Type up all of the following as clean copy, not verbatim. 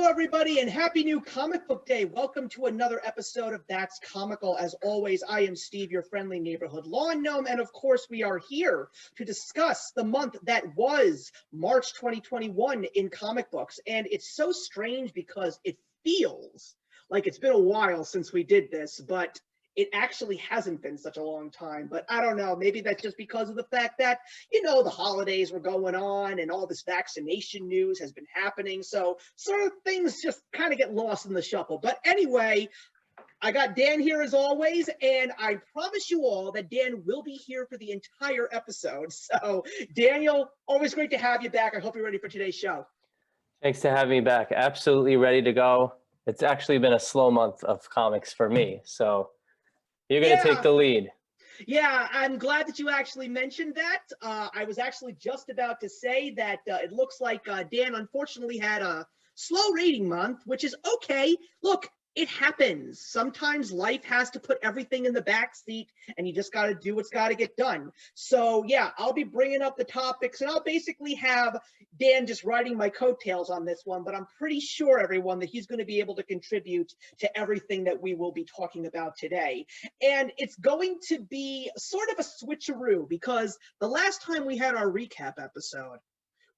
Hello, everybody, and happy new comic book day. Welcome to another episode of That's Comical. As always, I am Steve, your friendly neighborhood lawn gnome, and of course, we are here to discuss the month that was March 2021 in comic books. And it's so strange because it feels like it's been a while since we did this, but it actually hasn't been such a long time. But I don't know, maybe that's just because of the fact that, the holidays were going on and all this vaccination news has been happening. So sort of things just kind of get lost in the shuffle. But anyway, I got Dan here as always, and I promise you all that Dan will be here for the entire episode. So Daniel, always great to have you back. I hope you're ready for today's show. Thanks for having me back. Absolutely ready to go. It's actually been a slow month of comics for me, so you're going to take the lead. Yeah, I'm glad that you actually mentioned that. I was actually just about to say that it looks like Dan unfortunately had a slow rating month, which is okay. Look, it happens. Sometimes life has to put everything in the back seat and you just got to do what's got to get done. So yeah, I'll be bringing up the topics and I'll basically have Dan just riding my coattails on this one, but I'm pretty sure, everyone, that he's going to be able to contribute to everything that we will be talking about today. And it's going to be sort of a switcheroo because the last time we had our recap episode,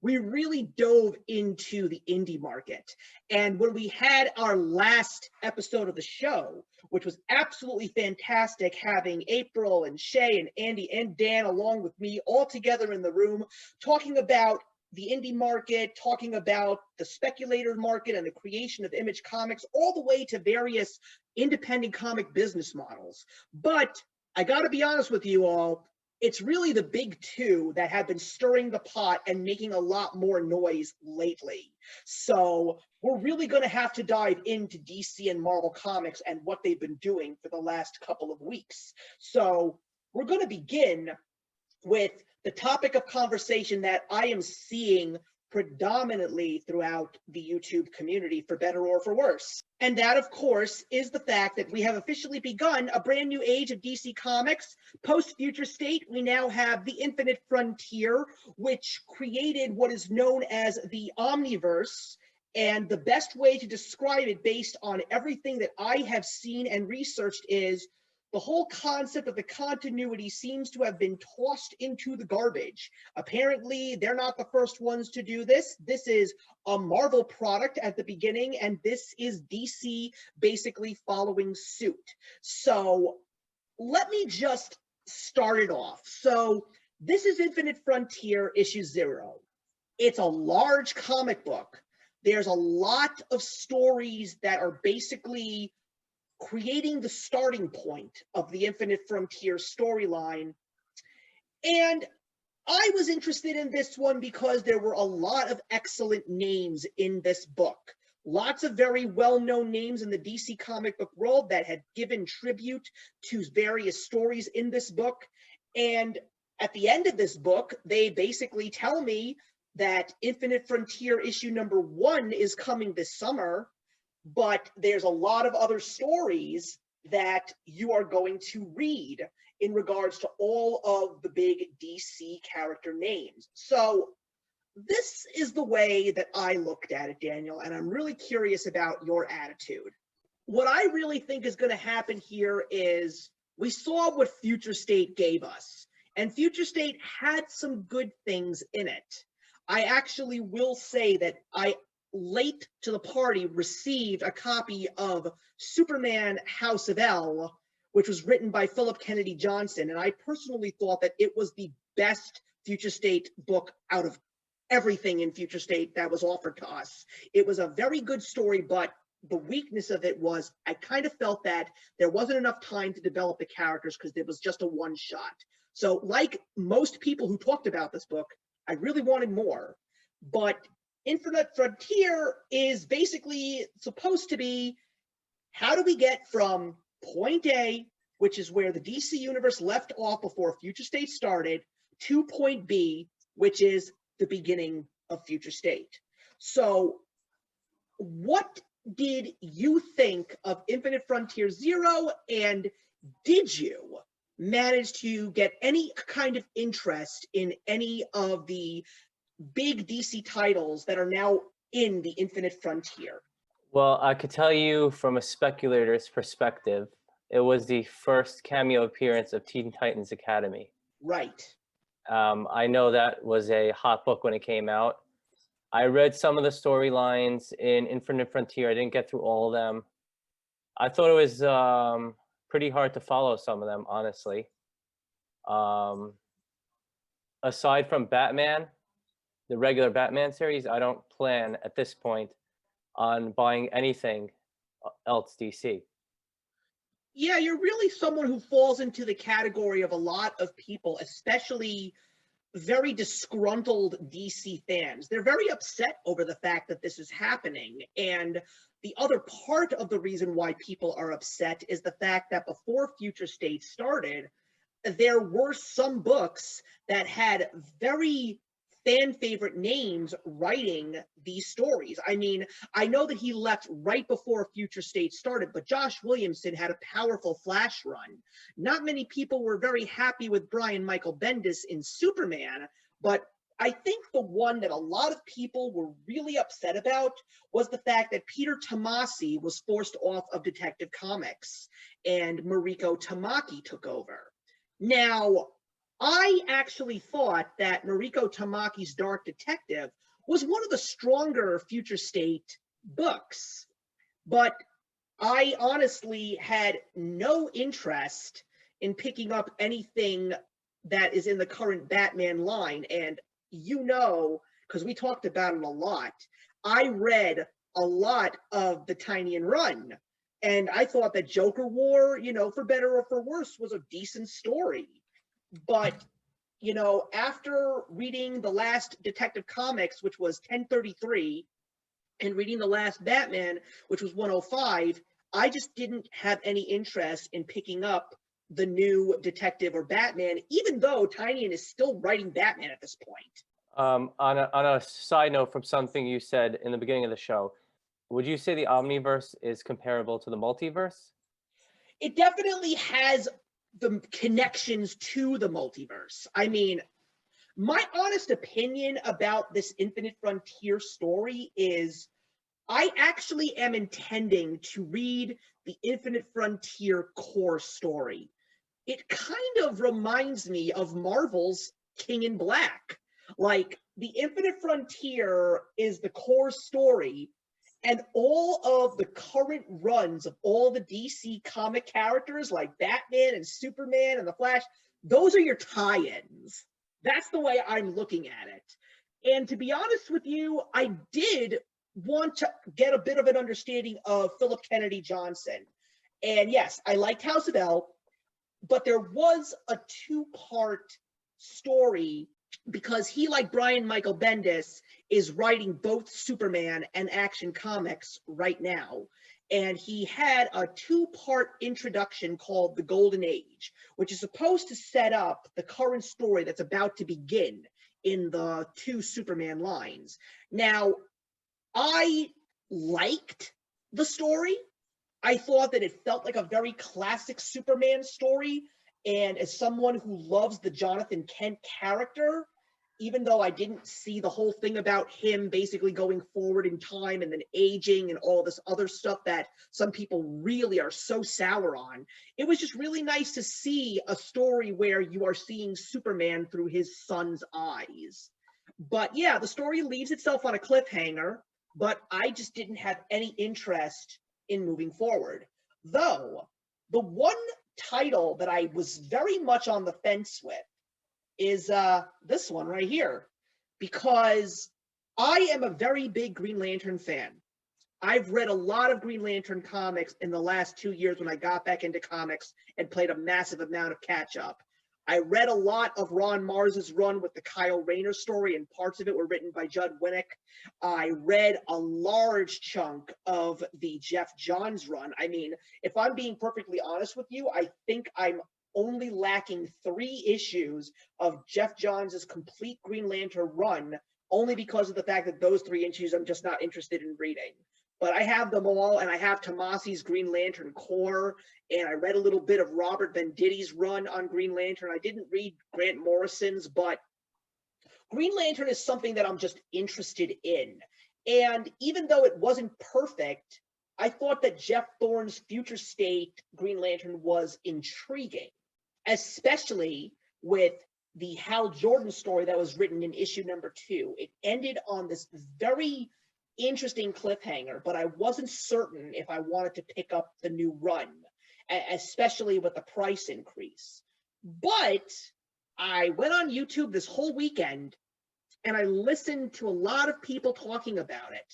we really dove into the indie market. And when we had our last episode of the show, which was absolutely fantastic, having April and Shae and Andy and Dan along with me all together in the room, talking about the indie market, talking about the speculator market and the creation of Image Comics, all the way to various independent comic business models. But I gotta be honest with you all, it's really the big two that have been stirring the pot and making a lot more noise lately. So we're really going to have to dive into DC and Marvel Comics and what they've been doing for the last couple of weeks. So we're going to begin with the topic of conversation that I am seeing predominantly throughout the YouTube community, for better or for worse. And that, of course, is the fact that we have officially begun a brand new age of DC Comics. Post-Future State, we now have the Infinite Frontier, which created what is known as the Omniverse. And the best way to describe it based on everything that I have seen and researched is the whole concept of the continuity seems to have been tossed into the garbage. Apparently, they're not the first ones to do this. This is a Marvel product at the beginning, and this is DC basically following suit. So let me just start it off. So this is Infinite Frontier issue 0. It's a large comic book. There's a lot of stories that are basically creating the starting point of the Infinite Frontier storyline. And I was interested in this one because there were a lot of excellent names in this book. Lots of very well-known names in the DC comic book world that had given tribute to various stories in this book. And at the end of this book, they basically tell me that Infinite Frontier issue number 1 is coming this summer, but there's a lot of other stories that you are going to read in regards to all of the big DC character names. So this is the way that I looked at it, Daniel, and I'm really curious about your attitude. What I really think is going to happen here is we saw what Future State gave us, and Future State had some good things in it. I actually will say that I late to the party received a copy of Superman House of L, which was written by Philip Kennedy Johnson, and I personally thought that it was the best Future State book out of everything in Future State that was offered to us. It was a very good story, but the weakness of it was I kind of felt that there wasn't enough time to develop the characters because it was just a one-shot. So like most people who talked about this book, I really wanted more, but Infinite Frontier is basically supposed to be, how do we get from point A, which is where the DC universe left off before Future State started, to point B, which is the beginning of Future State. So what did you think of Infinite Frontier 0, and did you manage to get any kind of interest in any of the big DC titles that are now in the Infinite Frontier? Well, I could tell you from a speculator's perspective, it was the first cameo appearance of Teen Titans Academy. Right. I know that was a hot book when it came out. I read some of the storylines in Infinite Frontier. I didn't get through all of them. I thought it was pretty hard to follow some of them, honestly. Um, Aside from Batman, the regular Batman series, I don't plan at this point on buying anything else DC. Yeah, you're really someone who falls into the category of a lot of people, especially very disgruntled DC fans. They're very upset over the fact that this is happening. And the other part of the reason why people are upset is the fact that before Future State started, there were some books that had very fan favorite names writing these stories. I mean, I know that he left right before Future State started, but Josh Williamson had a powerful Flash run. Not many people were very happy with Brian Michael Bendis in Superman, but I think the one that a lot of people were really upset about was the fact that Peter Tomasi was forced off of Detective Comics and Mariko Tamaki took over. Now, I actually thought that Mariko Tamaki's Dark Detective was one of the stronger Future State books, but I honestly had no interest in picking up anything that is in the current Batman line. And you know, because we talked about it a lot, I read a lot of the Tynion run. And I thought that Joker War, for better or for worse, was a decent story. But after reading the last Detective Comics, which was 1033, and reading the last Batman, which was 105, I just didn't have any interest in picking up the new Detective or Batman, even though Tynion is still writing Batman at this point. On a side note from something you said in the beginning of the show, would you say the Omniverse is comparable to the multiverse? It definitely has the connections to the multiverse. I mean, my honest opinion about this Infinite Frontier story is I actually am intending to read the Infinite Frontier core story. It kind of reminds me of Marvel's King in Black. Like, the Infinite Frontier is the core story, and all of the current runs of all the DC comic characters like Batman and Superman and the Flash, those are your tie-ins. That's the way I'm looking at it. And to be honest with you, I did want to get a bit of an understanding of Philip Kennedy Johnson. And yes, I liked House of L, but there was a two-part story because he, like Brian Michael Bendis, is writing both Superman and Action Comics right now. And he had a two-part introduction called The Golden Age, which is supposed to set up the current story that's about to begin in the two Superman lines. Now, I liked the story. I thought that it felt like a very classic Superman story. And as someone who loves the Jonathan Kent character, even though I didn't see the whole thing about him basically going forward in time and then aging and all this other stuff that some people really are so sour on, it was just really nice to see a story where you are seeing Superman through his son's eyes. But yeah, the story leaves itself on a cliffhanger, but I just didn't have any interest in moving forward. Though, the one title that I was very much on the fence with is this one right here, because I am a very big Green Lantern fan. I've read a lot of Green Lantern comics in the last 2 years when I got back into comics and played a massive amount of catch up. I read a lot of Ron Mars's run with the Kyle Rayner story, and parts of it were written by Judd Winnick. I read a large chunk of the Jeff Johns run. I mean, if I'm being perfectly honest with you, I think I'm only lacking 3 issues of Jeff Johns' complete Green Lantern run, only because of the fact that those 3 issues I'm just not interested in reading. But I have them all, and I have Tomasi's Green Lantern core, and I read a little bit of Robert Venditti's run on Green Lantern. I didn't read Grant Morrison's, but Green Lantern is something that I'm just interested in. And even though it wasn't perfect, I thought that Jeff Thorne's Future State Green Lantern was intriguing, especially with the Hal Jordan story that was written in issue #2. It ended on this very interesting cliffhanger, but I wasn't certain if I wanted to pick up the new run, especially with the price increase. But I went on YouTube this whole weekend and I listened to a lot of people talking about it.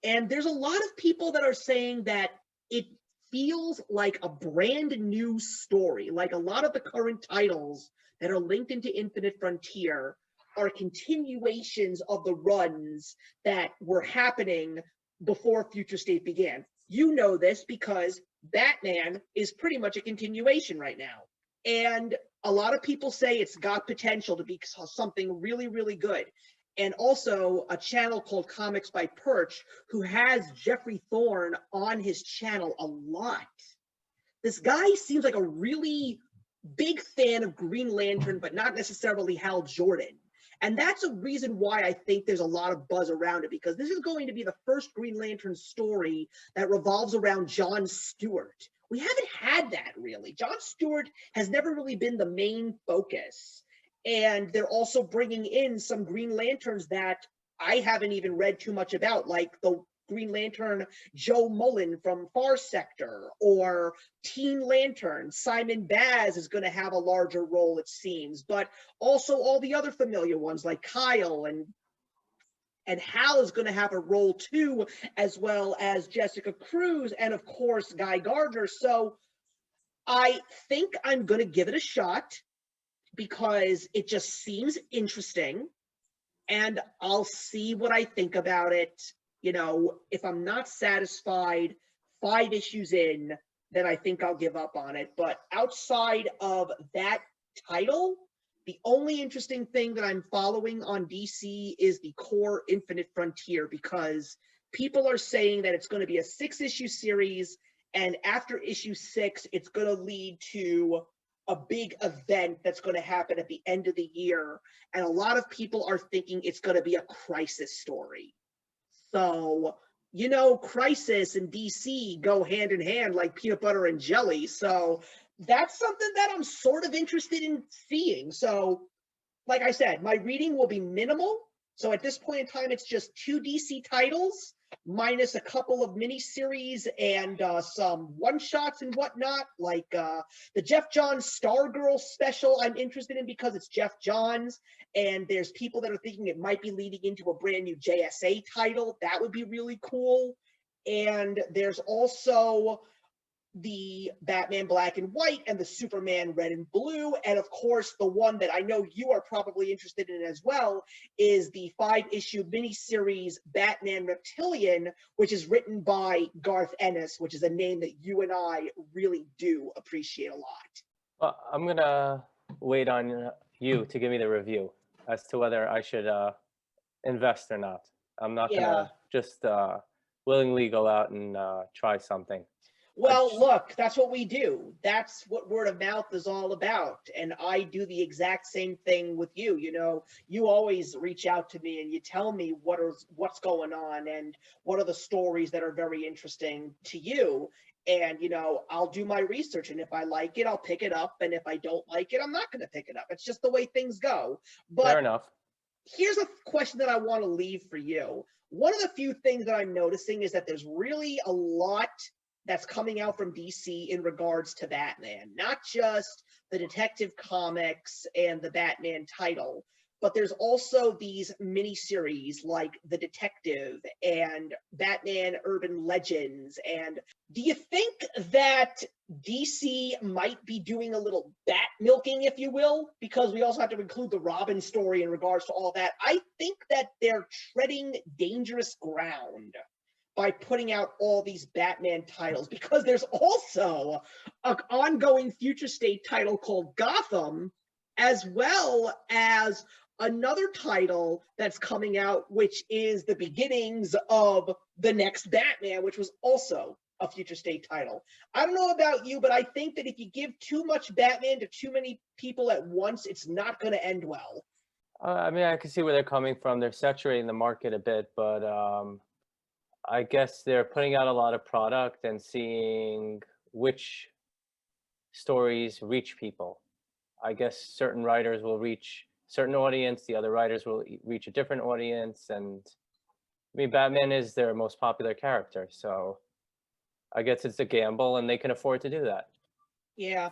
And there's a lot of people that are saying that it feels like a brand new story. Like a lot of the current titles that are linked into Infinite Frontier are continuations of the runs that were happening before Future State began. You know this because Batman is pretty much a continuation right now. And a lot of people say it's got potential to be something really, really good. And also a channel called Comics by Perch, who has Jeffrey Thorne on his channel a lot. This guy seems like a really big fan of Green Lantern, but not necessarily Hal Jordan. And that's a reason why I think there's a lot of buzz around it, because this is going to be the first Green Lantern story that revolves around John Stewart. We haven't had that really. John Stewart has never really been the main focus. And they're also bringing in some Green Lanterns that I haven't even read too much about, like the Green Lantern Joe Mullen from Far Sector, or Teen Lantern. Simon Baz is going to have a larger role, it seems, but also all the other familiar ones like Kyle and Hal is going to have a role too, as well as Jessica Cruz and of course Guy Gardner. So I think I'm going to give it a shot because it just seems interesting, and I'll see what I think about it. You know, if I'm not satisfied 5 issues in, then I think I'll give up on it. But outside of that title, the only interesting thing that I'm following on DC is the core Infinite Frontier, because people are saying that it's going to be a 6-issue series, and after issue 6, it's going to lead to a big event that's going to happen at the end of the year. And a lot of people are thinking it's going to be a Crisis story. So, you know, Crisis and DC go hand in hand like peanut butter and jelly. So that's something that I'm sort of interested in seeing. So, like I said, my reading will be minimal. So at this point in time, it's just 2 DC titles minus a couple of miniseries and some one-shots and whatnot, like the Jeff Johns Stargirl special I'm interested in because it's Jeff Johns, and there's people that are thinking it might be leading into a brand new JSA title. That would be really cool. And there's also the Batman Black and White and the Superman Red and Blue. And of course, the one that I know you are probably interested in as well is the 5-issue miniseries Batman Reptilian, which is written by Garth Ennis, which is a name that you and I really do appreciate a lot. Well, I'm going to wait on you to give me the review as to whether I should invest or not. I'm not going to just willingly go out and try something. Well, look, that's what we do. That's what word of mouth is all about. And I do the exact same thing with you. You know, you always reach out to me and you tell me what's going on and what are the stories that are very interesting to you. And, you know, I'll do my research. And if I like it, I'll pick it up. And if I don't like it, I'm not going to pick it up. It's just the way things go. But fair enough. Here's a question that I want to leave for you. One of the few things that I'm noticing is that there's really a lot that's coming out from DC in regards to Batman, not just the Detective Comics and the Batman title, but there's also these miniseries like The Detective and Batman Urban Legends. And do you think that DC might be doing a little bat milking, if you will? Because we also have to include the Robin story in regards to all that. I think that they're treading dangerous ground by putting out all these Batman titles, because there's also an ongoing Future State title called Gotham, as well as another title that's coming out, which is the beginnings of the next Batman, which was also a Future State title. I don't know about you, but I think that if you give too much Batman to too many people at once, it's not going to end well. I mean, I can see where they're coming from. They're saturating the market a bit, but I guess they're putting out a lot of product and seeing which stories reach people. I guess certain writers will reach certain audience, the other writers will reach a different audience, and I mean, Batman is their most popular character, so I guess it's a gamble, and they can afford to do that. Yeah.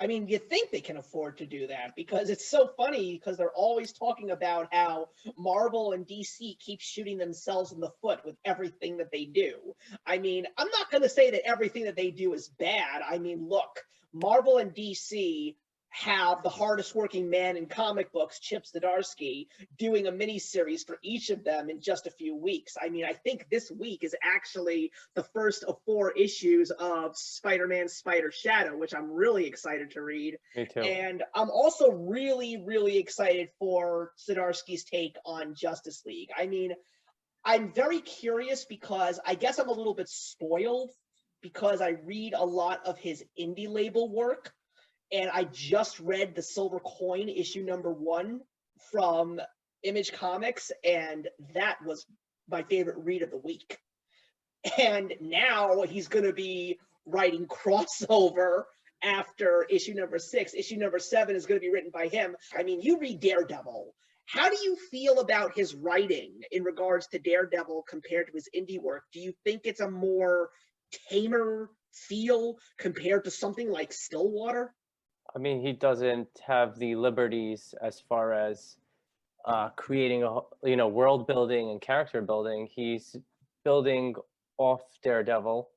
I mean, you think they can afford to do that because it's so funny because they're always talking about how Marvel and DC keep shooting themselves in the foot with everything that they do. I mean, I'm not going to say that everything that they do is bad. I mean, look, Marvel and DC have the hardest working man in comic books, Chip Zdarsky, doing a mini series for each of them in just a few weeks. I mean, I think this week is actually the first of 4 issues of Spider-Man Spider Shadow, which I'm really excited to read. Me too. And I'm also really, really excited for Zdarsky's take on Justice League. I mean, I'm very curious because I guess I'm a little bit spoiled because I read a lot of his indie label work. And I just read the Silver Coin issue #1 from Image Comics, and that was my favorite read of the week. And now he's going to be writing crossover after issue #6. Issue #7 is going to be written by him. I mean, you read Daredevil. How do you feel about his writing in regards to Daredevil compared to his indie work? Do you think it's a more tamer feel compared to something like Stillwater? I mean, he doesn't have the liberties as far as creating world building and character building. He's building off Daredevil.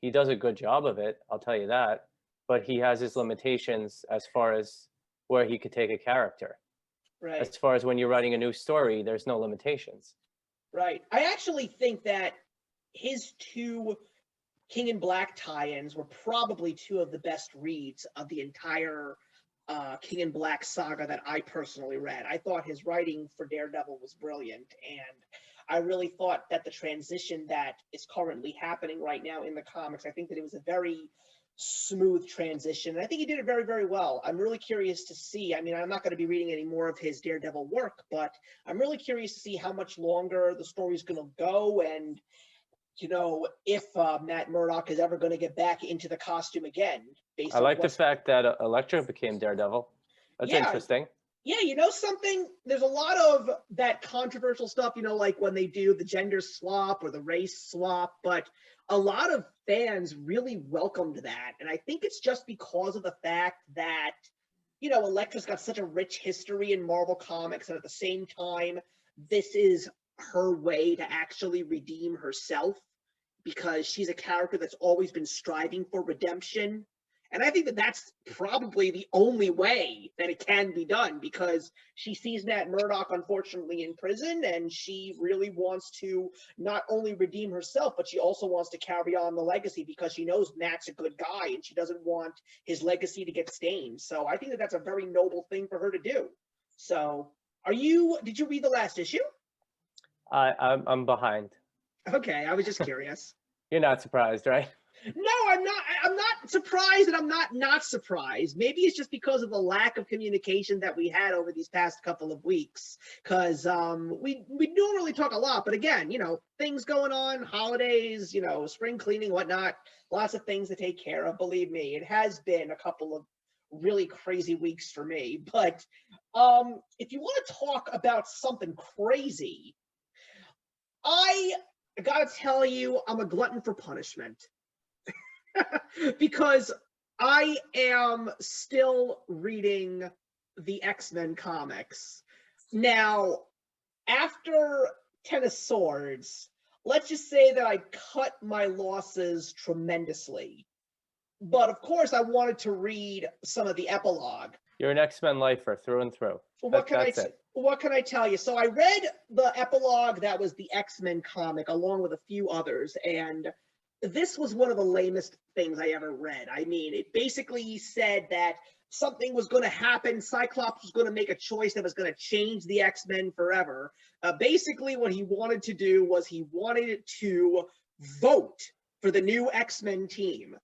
He does a good job of it, I'll tell you that. But he has his limitations as far as where he could take a character. Right. As far as when you're writing a new story, there's no limitations. Right. I actually think that his 2 King in Black tie-ins were probably 2 of the best reads of the entire King in Black saga that I personally read. I thought his writing for Daredevil was brilliant, and I really thought that the transition that is currently happening right now in the comics, I think that it was a very smooth transition, and I think he did it very, very well. I'm really curious to see. I mean, I'm not going to be reading any more of his Daredevil work, but I'm really curious to see how much longer the story's going to go, and if Matt Murdock is ever going to get back into the costume again. I like the fact that Elektra became Daredevil. That's interesting. Yeah, you know something? There's a lot of that controversial stuff, like when they do the gender swap or the race swap, but a lot of fans really welcomed that. And I think it's just because of the fact that, Elektra's got such a rich history in Marvel Comics, and at the same time, this is her way to actually redeem herself because she's a character that's always been striving for redemption. And I think that that's probably the only way that it can be done because she sees Matt Murdock, unfortunately, in prison, and she really wants to not only redeem herself, but she also wants to carry on the legacy because she knows Matt's a good guy and she doesn't want his legacy to get stained. So I think that that's a very noble thing for her to do. So did you read the last issue? I'm behind. Okay, I was just curious. You're not surprised, right? No, I'm not. I'm not surprised, and I'm not surprised. Maybe it's just because of the lack of communication that we had over these past couple of weeks. Because we don't really talk a lot, but again, things going on, holidays, spring cleaning, whatnot, lots of things to take care of. Believe me, it has been a couple of really crazy weeks for me. But if you want to talk about something crazy, I gotta tell you, I'm a glutton for punishment. Because I am still reading the X-Men comics. Now, after Ten of Swords, let's just say that I cut my losses tremendously. But of course, I wanted to read some of the epilogue. You're an X-Men lifer through and through. What can I tell you? So I read the epilogue that was the X-Men comic along with a few others, and this was one of the lamest things I ever read. I mean, it basically said that something was going to happen. Cyclops was going to make a choice that was going to change the X-Men forever. Basically, what he wanted to do was he wanted to vote for the new X-Men team.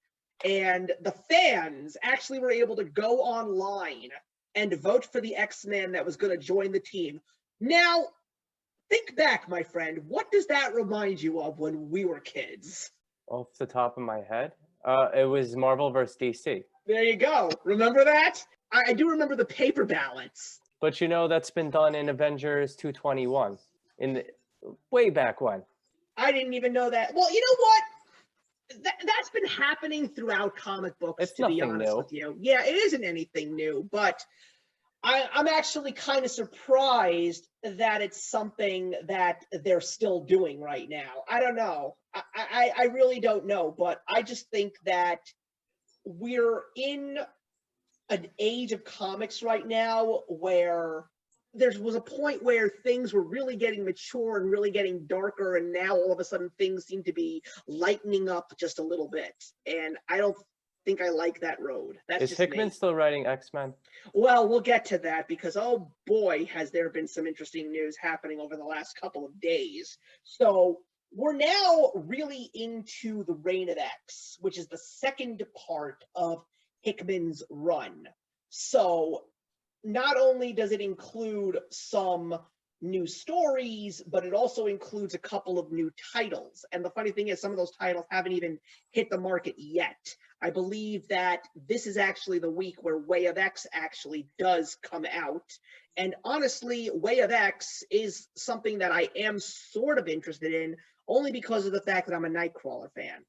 And the fans actually were able to go online and vote for the X-Men that was going to join the team. Now, Think back, my friend. What does that remind you of when we were kids? Off the top of my head, it was Marvel versus DC. There you go. Remember that? I do remember the paper ballots. But you know that's been done in Avengers 221 in the way back when. I didn't even know that. Well, you know what? That's been happening throughout comic books, It's to be nothing honest new. with you. Yeah, it isn't anything new, but I'm actually kind of surprised that it's something that they're still doing right now. I don't know. I really don't know, but I just think that we're in an age of comics right now where there was a point where things were really getting mature and really getting darker, and now all of a sudden things seem to be lightening up just a little bit. And I don't think I like that road. That's Is just Hickman me. still writing X-Men? Well, we'll get to that because, oh boy, has there been some interesting news happening over the last couple of days. So we're now really into the Reign of X, which is the second part of Hickman's run. So not only does it include some new stories, but it also includes a couple of new titles. And the funny thing is, some of those titles haven't even hit the market yet. I believe that this is actually the week where Way of X actually does come out. And honestly, Way of X is something that I am sort of interested in, only because of the fact that I'm a Nightcrawler fan.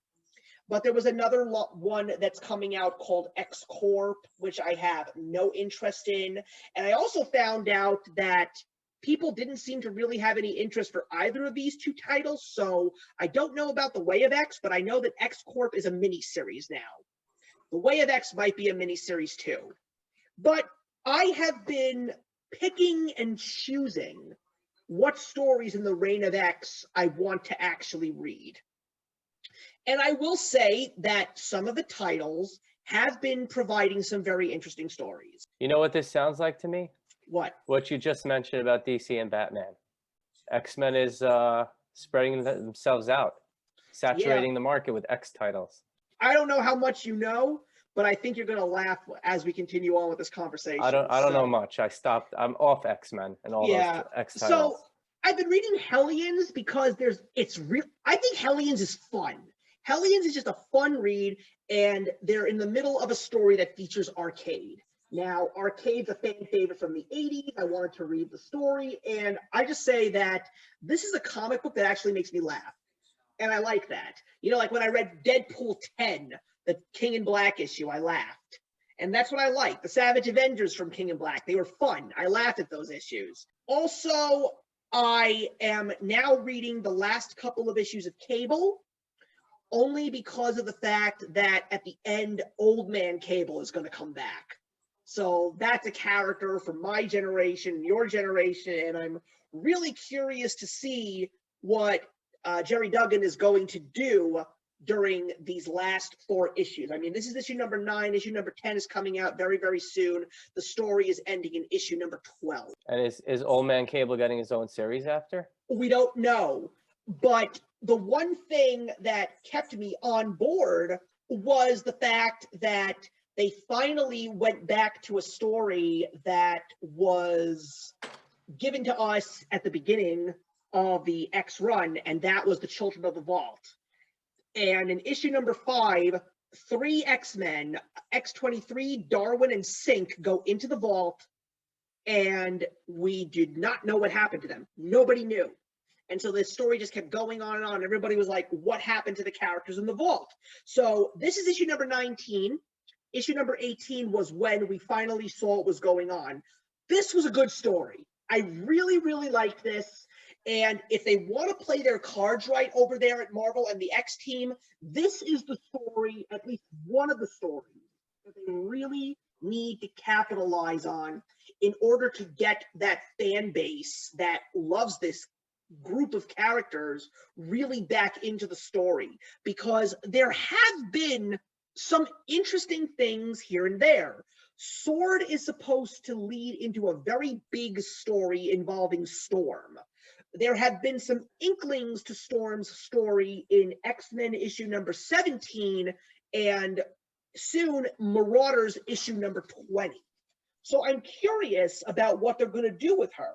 But there was another one that's coming out called X Corp, which I have no interest in. And I also found out that people didn't seem to really have any interest for either of these two titles. So I don't know about the Way of X, but I know that X Corp is a miniseries now. The Way of X might be a miniseries too. But I have been picking and choosing what stories in the Reign of X I want to actually read. And I will say that some of the titles have been providing some very interesting stories. You know what this sounds like to me? What? What you just mentioned about DC and Batman. X-Men is spreading themselves out, saturating the market with X titles. I don't know how much you know, but I think you're going to laugh as we continue on with this conversation. I don't know much. I stopped. I'm off X-Men and all those X titles. So I've been reading Hellions because it's real. I think Hellions is fun. Hellions is just a fun read, and they're in the middle of a story that features Arcade. Now, Arcade's a fan favorite from the 80s. I wanted to read the story, and I just say that this is a comic book that actually makes me laugh. And I like that. You know, like when I read Deadpool 10, the King in Black issue, I laughed. And that's what I like. The Savage Avengers from King in Black, they were fun. I laughed at those issues. Also, I am now reading the last couple of issues of Cable, only because of the fact that at the end, Old Man Cable is going to come back. So that's a character from my generation, your generation, and I'm really curious to see what Jerry Duggan is going to do during these last 4 issues. I mean, this is issue number 9. Issue number 10 is coming out very, very soon. The story is ending in issue number 12. And is Old Man Cable getting his own series after? We don't know. But the one thing that kept me on board was the fact that they finally went back to a story that was given to us at the beginning of the X run, and that was the Children of the Vault. And in issue number 5, 3 X-Men, X-23, Darwin, and Sync go into the vault, and we did not know what happened to them. Nobody knew. And so this story just kept going on and on. Everybody was like, what happened to the characters in the vault? So this is issue number 19. Issue number 18 was when we finally saw what was going on. This was a good story. I really, really liked this. And if they want to play their cards right over there at Marvel and the X team, this is the story, at least one of the stories, that they really need to capitalize on in order to get that fan base that loves this group of characters really back into the story. Because there have been some interesting things here and there. Sword is supposed to lead into a very big story involving Storm. There have been some inklings to Storm's story in X-Men issue number 17 and soon Marauders issue number 20. So I'm curious about what they're going to do with her.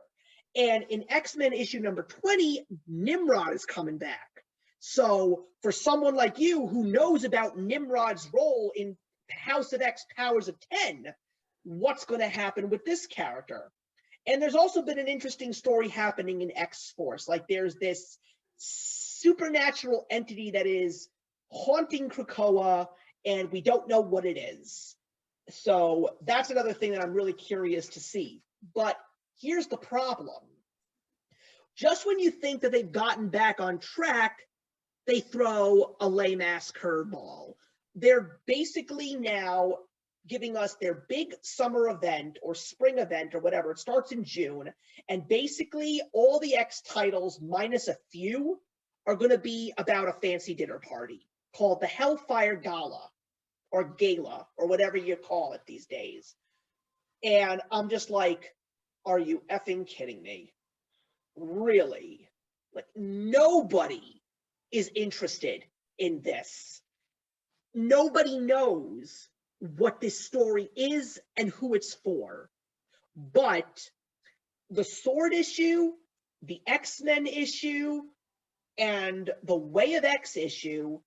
And in X-Men issue number 20, Nimrod is coming back. So for someone like you who knows about Nimrod's role in House of X Powers of 10, what's going to happen with this character? And there's also been an interesting story happening in X-Force. Like there's this supernatural entity that is haunting Krakoa, and we don't know what it is. So that's another thing that I'm really curious to see. But here's the problem. Just when you think that they've gotten back on track, they throw a lame-ass curveball. They're basically now giving us their big summer event or spring event or whatever. It starts in June. And basically all the X titles, minus a few, are going to be about a fancy dinner party called the Hellfire Gala or Gala or whatever you call it these days. And I'm just like, are you effing kidding me? Really? Like, nobody is interested in this. Nobody knows what this story is and who it's for. But the Sword issue, the X-Men issue, and the Way of X issue,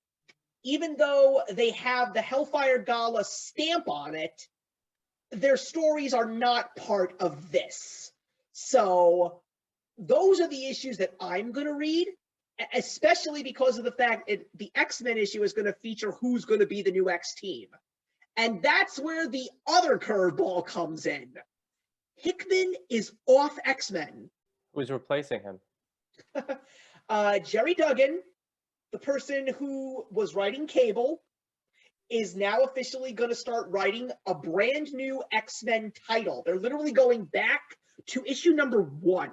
even though they have the Hellfire Gala stamp on it, their stories are not part of this. So those are the issues that I'm going to read, especially because of the fact that the X-Men issue is going to feature who's going to be the new X team. And that's where the other curveball comes in. Hickman is off X-Men. Who's replacing him? Jerry Duggan, the person who was writing Cable, is now officially going to start writing a brand new X-Men title. They're literally going back to issue number 1.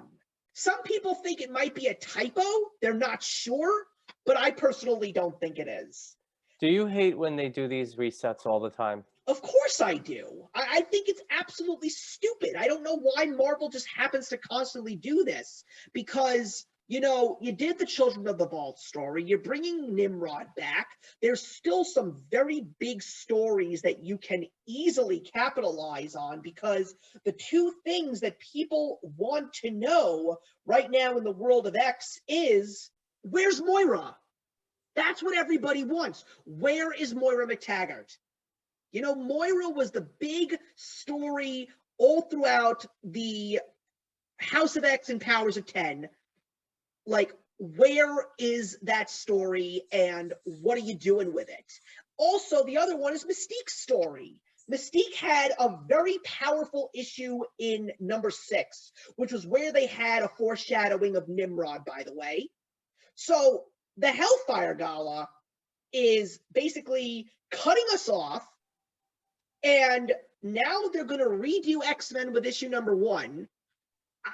Some people think it might be a typo. They're not sure, but I personally don't think it is. Do you hate when they do these resets all the time? Of course I do. I think it's absolutely stupid. I don't know why Marvel just happens to constantly do this, because, you know, you did the Children of the Vault story. You're bringing Nimrod back. There's still some very big stories that you can easily capitalize on, because the two things that people want to know right now in the world of X is, where's Moira? That's what everybody wants. Where is Moira McTaggart? You know, Moira was the big story all throughout the House of X and Powers of 10. Like, where is that story and what are you doing with it? Also, the other one is Mystique's story. Mystique had a very powerful issue in number 6, which was where they had a foreshadowing of Nimrod, by the way. So the Hellfire Gala is basically cutting us off, and now they're going to redo X-Men with issue number 1.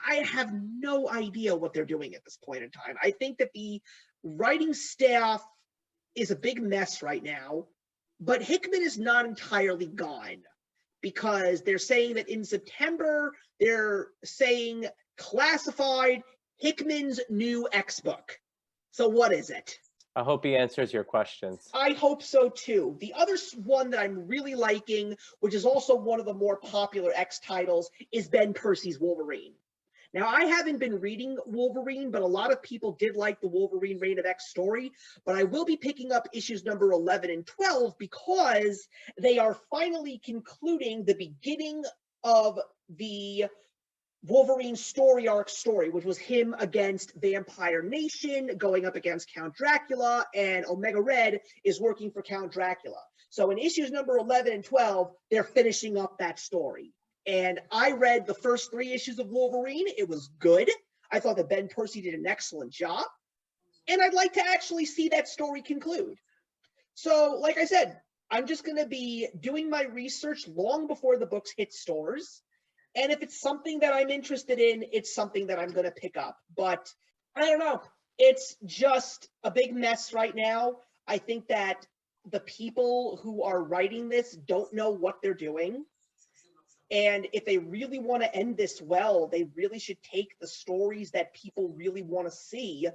I have no idea what they're doing at this point in time. I think that the writing staff is a big mess right now, but Hickman is not entirely gone, because they're saying that in September, they're saying classified Hickman's new X book. So what is it? I hope he answers your questions. I hope so too. The other one that I'm really liking, which is also one of the more popular X titles, is Ben Percy's Wolverine. Now, I haven't been reading Wolverine, but a lot of people did like the Wolverine Reign of X story. But I will be picking up issues number 11 and 12 because they are finally concluding the beginning of the Wolverine story arc story, which was him against Vampire Nation, going up against Count Dracula, and Omega Red is working for Count Dracula. So in issues number 11 and 12, they're finishing up that story. And I read the first 3 issues of Wolverine. It was good. I thought that Ben Percy did an excellent job. And I'd like to actually see that story conclude. So, like I said, I'm just going to be doing my research long before the books hit stores. And if it's something that I'm interested in, it's something that I'm going to pick up. But I don't know. It's just a big mess right now. I think that the people who are writing this don't know what they're doing. And if they really want to end this well, they really should take the stories that people really want to see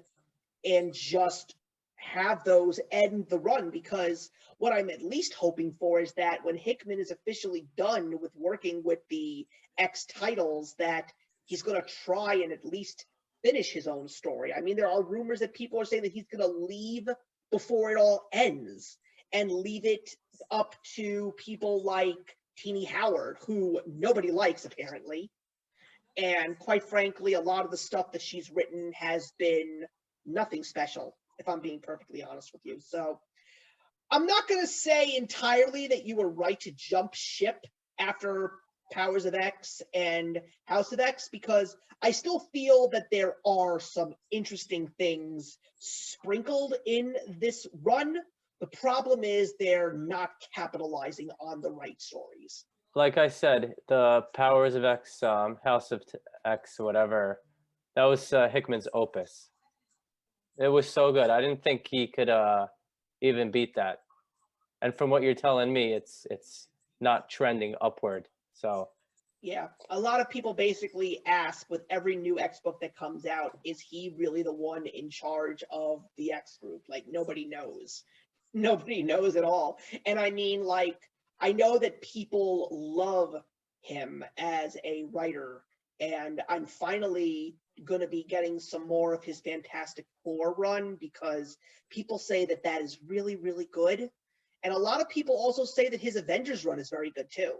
and just have those end the run. Because what I'm at least hoping for is that when Hickman is officially done with working with the X titles, that he's going to try and at least finish his own story. I mean, there are rumors that people are saying that he's going to leave before it all ends and leave it up to people like Teenie Howard, who nobody likes apparently. And quite frankly, a lot of the stuff that she's written has been nothing special, if I'm being perfectly honest with you. So I'm not going to say entirely that you were right to jump ship after Powers of X and House of X, because I still feel that there are some interesting things sprinkled in this run. The problem is they're not capitalizing on the right stories. Like I said, the Powers of X, House of X, whatever, that was Hickman's opus. It was so good. I didn't think he could even beat that. And from what you're telling me, it's not trending upward. So yeah, a lot of people basically ask with every new X book that comes out, is he really the one in charge of the X group? Like, nobody knows. Nobody knows at all. And I mean, like, I know that people love him as a writer, and I'm finally going to be getting some more of his Fantastic Four run, because people say that that is really, really good. And a lot of people also say that his Avengers run is very good too.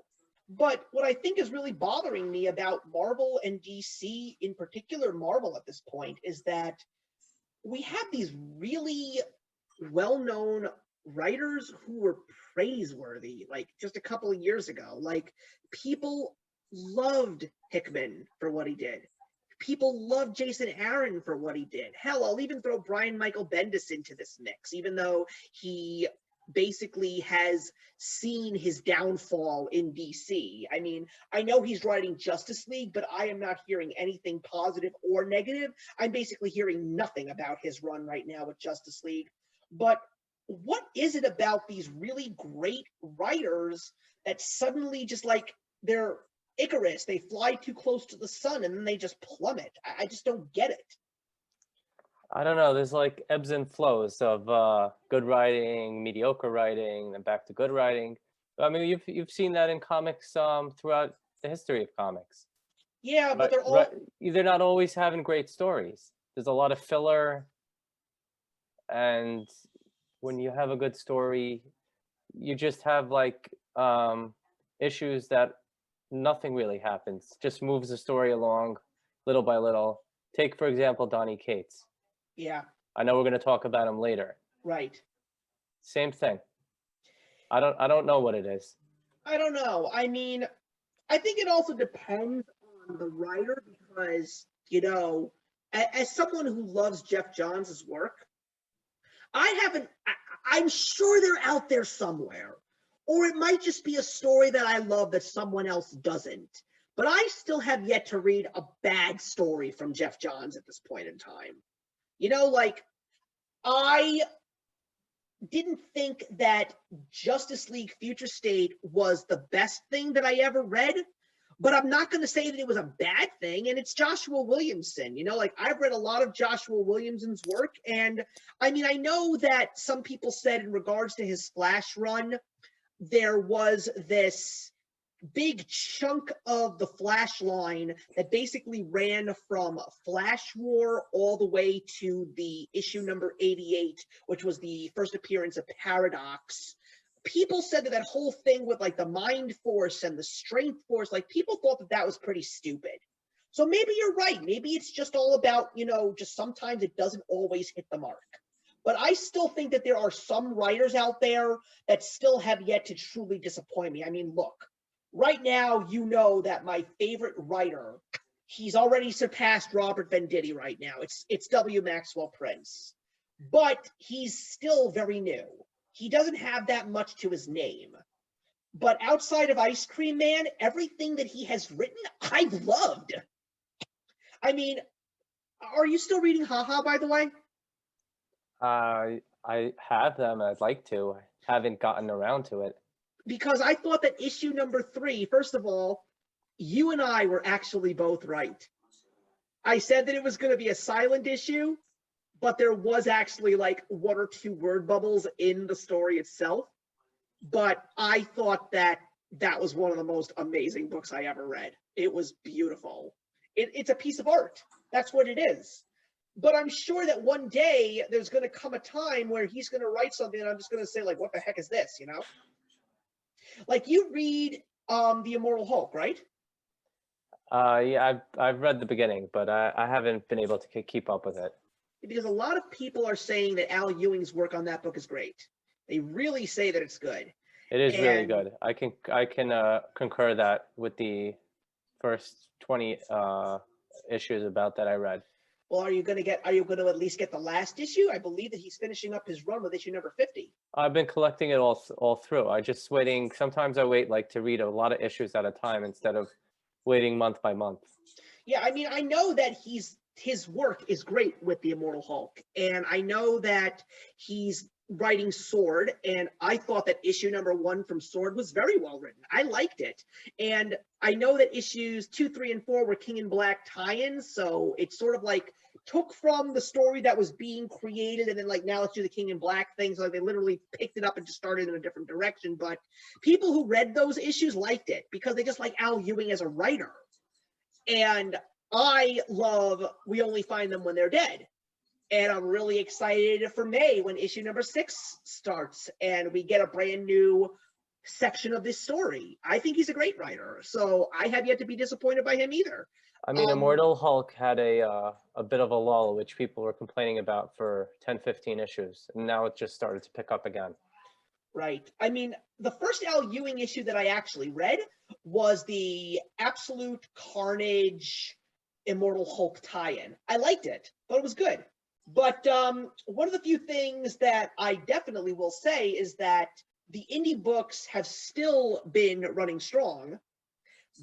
But what I think is really bothering me about Marvel and DC, in particular Marvel at this point, is that we have these really well-known writers who were praiseworthy, like just a couple of years ago. Like, people loved Hickman for what he did. People loved Jason Aaron for what he did. Hell, I'll even throw Brian Michael Bendis into this mix, even though he basically has seen his downfall in DC. I mean, I know he's writing Justice League, but I am not hearing anything positive or negative. I'm basically hearing nothing about his run right now with Justice League. But what is it about these really great writers that suddenly just like they're Icarus, they fly too close to the sun and then they just plummet? I just don't get it. I don't know. There's like ebbs and flows of good writing, mediocre writing, and back to good writing. I mean, you've seen that in comics throughout the history of comics. Yeah, but they're not always having great stories. There's a lot of filler, and when you have a good story, you just have like issues that nothing really happens. Just moves the story along little by little. Take, for example, Donny Cates. Yeah. I know we're going to talk about him later. Right. Same thing. I don't know what it is. I don't know. I mean, I think it also depends on the writer, because, you know, as someone who loves Jeff Johns' work, I'm sure they're out there somewhere. Or it might just be a story that I love that someone else doesn't. But I still have yet to read a bad story from Jeff Johns at this point in time. You know, like, I didn't think that Justice League Future State was the best thing that I ever read, but I'm not going to say that it was a bad thing. And it's Joshua Williamson. You know, like, I've read a lot of Joshua Williamson's work. And I mean, I know that some people said in regards to his Flash run, there was this big chunk of the Flash line that basically ran from Flash War all the way to the issue number 88, which was the first appearance of Paradox. People said that that whole thing with like the Mind Force and the Strength Force, like, people thought that that was pretty stupid. So maybe you're right. Maybe it's just all about, you know, just sometimes it doesn't always hit the mark. But I still think that there are some writers out there that still have yet to truly disappoint me. I mean, look, right now, you know that my favorite writer, he's already surpassed Robert Venditti right now. It's W. Maxwell Prince. But he's still very new. He doesn't have that much to his name. But outside of Ice Cream Man, everything that he has written, I've loved. I mean, are you still reading Haha, by the way? I have them. I'd like to. I haven't gotten around to it. Because I thought that issue number 3, first of all, you and I were actually both right. I said that it was going to be a silent issue, but there was actually like 1 or 2 word bubbles in the story itself. But I thought that that was one of the most amazing books I ever read. It was beautiful. It's a piece of art. That's what it is. But I'm sure that one day there's going to come a time where he's going to write something and I'm just going to say, like, what the heck is this, you know? Like, you read The Immortal Hulk, right? Yeah, I've read the beginning, but I haven't been able to keep up with it. Because a lot of people are saying that Al Ewing's work on that book is great. They really say that it's good. It is really And good. I can concur that with the first 20 issues about that I read. well, are you going to at least get the last issue? I believe that he's finishing up his run with issue number 50. I've been collecting it all through. I just waiting. Sometimes I wait like to read a lot of issues at a time instead of waiting month by month. Yeah, I mean, I know that his work is great with the Immortal Hulk, and I know that he's writing Sword, and I thought that issue number 1 from Sword was very well written. I liked it, and I know that issues 2, 3, and 4 were King in Black tie-ins, so it's sort of like took from the story that was being created, and then like now let's do the King in Black thing. So like they literally picked it up and just started in a different direction. But people who read those issues liked it because they just like Al Ewing as a writer. And I love We Only Find Them When They're Dead. And I'm really excited for May when issue number 6 starts and we get a brand new section of this story. I think he's a great writer, so I have yet to be disappointed by him either. I mean, Immortal Hulk had a bit of a lull, which people were complaining about for 10, 15 issues, and now it just started to pick up again. Right. I mean, the first Al Ewing issue that I actually read was the Absolute Carnage Immortal Hulk tie-in. I liked it, thought it was good. But one of the few things that I definitely will say is that the indie books have still been running strong,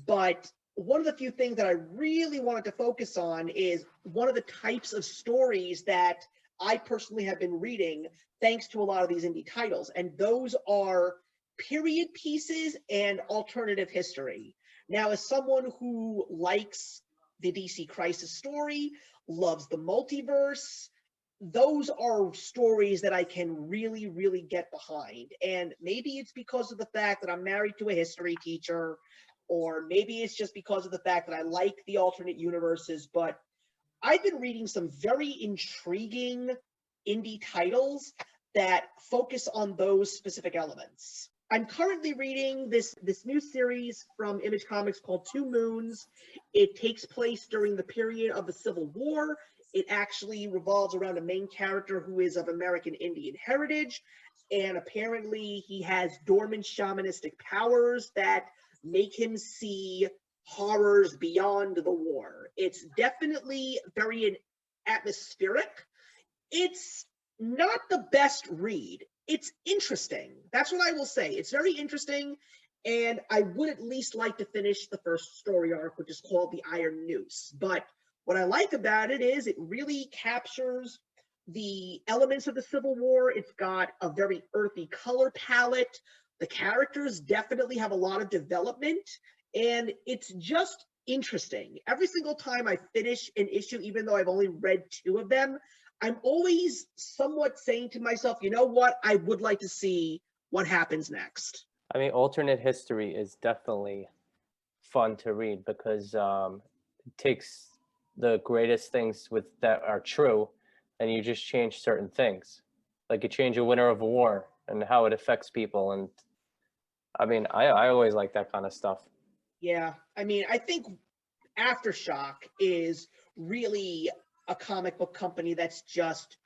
but one of the few things that I really wanted to focus on is one of the types of stories that I personally have been reading thanks to a lot of these indie titles, and those are period pieces and alternative history. Now, as someone who likes the DC Crisis story, loves the multiverse, those are stories that I can really, really get behind. And maybe it's because of the fact that I'm married to a history teacher, or maybe it's just because of the fact that I like the alternate universes, but I've been reading some very intriguing indie titles that focus on those specific elements. I'm currently reading this new series from Image Comics called Two Moons. It takes place during the period of the Civil War. It actually revolves around a main character who is of American Indian heritage, and apparently he has dormant shamanistic powers that make him see horrors beyond the war. It's definitely very atmospheric. It's not the best read. It's interesting. That's what I will say. It's very interesting, and I would at least like to finish the first story arc, which is called The Iron Noose. But what I like about it is it really captures the elements of the Civil War. It's got a very earthy color palette. The characters definitely have a lot of development, and it's just interesting. Every single time I finish an issue, even though I've only read 2 of them, I'm always somewhat saying to myself, you know what? I would like to see what happens next. I mean, alternate history is definitely fun to read because it takes the greatest things that are true, and you just change certain things. Like you change a winner of a war and how it affects people. And I mean, I always like that kind of stuff. Yeah, I mean, I think Aftershock is really a comic book company that's just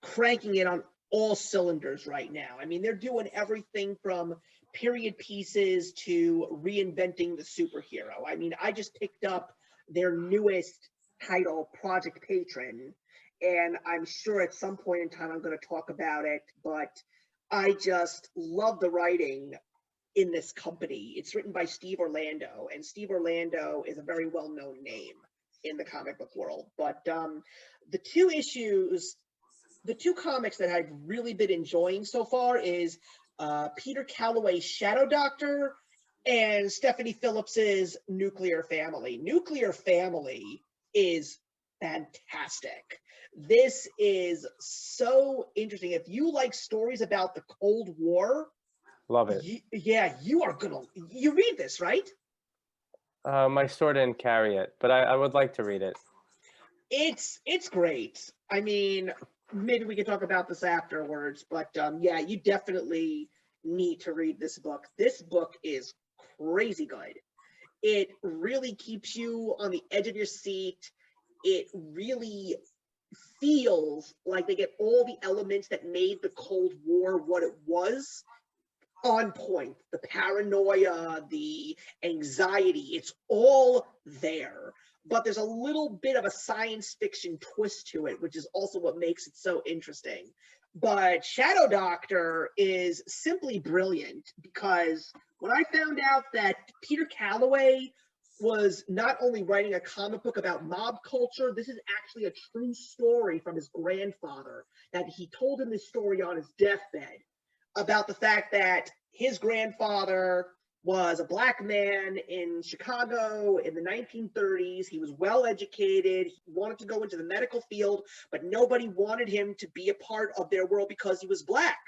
cranking it on all cylinders right now. I mean, they're doing everything from period pieces to reinventing the superhero. I mean, I just picked up their newest title, Project Patron, and I'm sure at some point in time I'm going to talk about it, but I just love the writing in this company. It's written by Steve Orlando, and Steve Orlando is a very well-known name in the comic book world. But the two comics that I've really been enjoying so far is Peter Calloway's Shadow Doctor and Stephanie Phillips's Nuclear Family. Nuclear Family is fantastic. This is so interesting. If you like stories about the Cold War, Love it. yeah, you are gonna. You read this, right? My store didn't carry it, but I would like to read it. It's great. I mean, maybe we can talk about this afterwards, but yeah, you definitely need to read this book. This book is crazy good. It really keeps you on the edge of your seat. It really feels like they get all the elements that made the Cold War what it was on point. The paranoia, the anxiety, it's all there. But there's a little bit of a science fiction twist to it, which is also what makes it so interesting. But Shadow Doctor is simply brilliant because when I found out that Peter Calloway was not only writing a comic book about mob culture, this is actually a true story from his grandfather, that he told him this story on his deathbed about the fact that his grandfather was a black man in Chicago in the 1930s. He was well educated. He wanted to go into the medical field, but nobody wanted him to be a part of their world because he was black.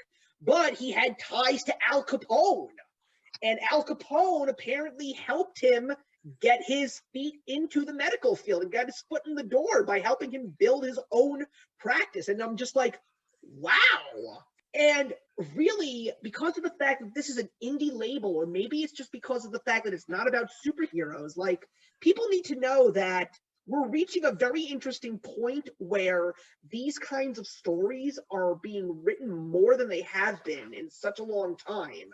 But he had ties to Al Capone. And Al Capone apparently helped him get his feet into the medical field and got his foot in the door by helping him build his own practice. And I'm just like, wow. And really, because of the fact that this is an indie label, or maybe it's just because of the fact that it's not about superheroes, like, people need to know that we're reaching a very interesting point where these kinds of stories are being written more than they have been in such a long time.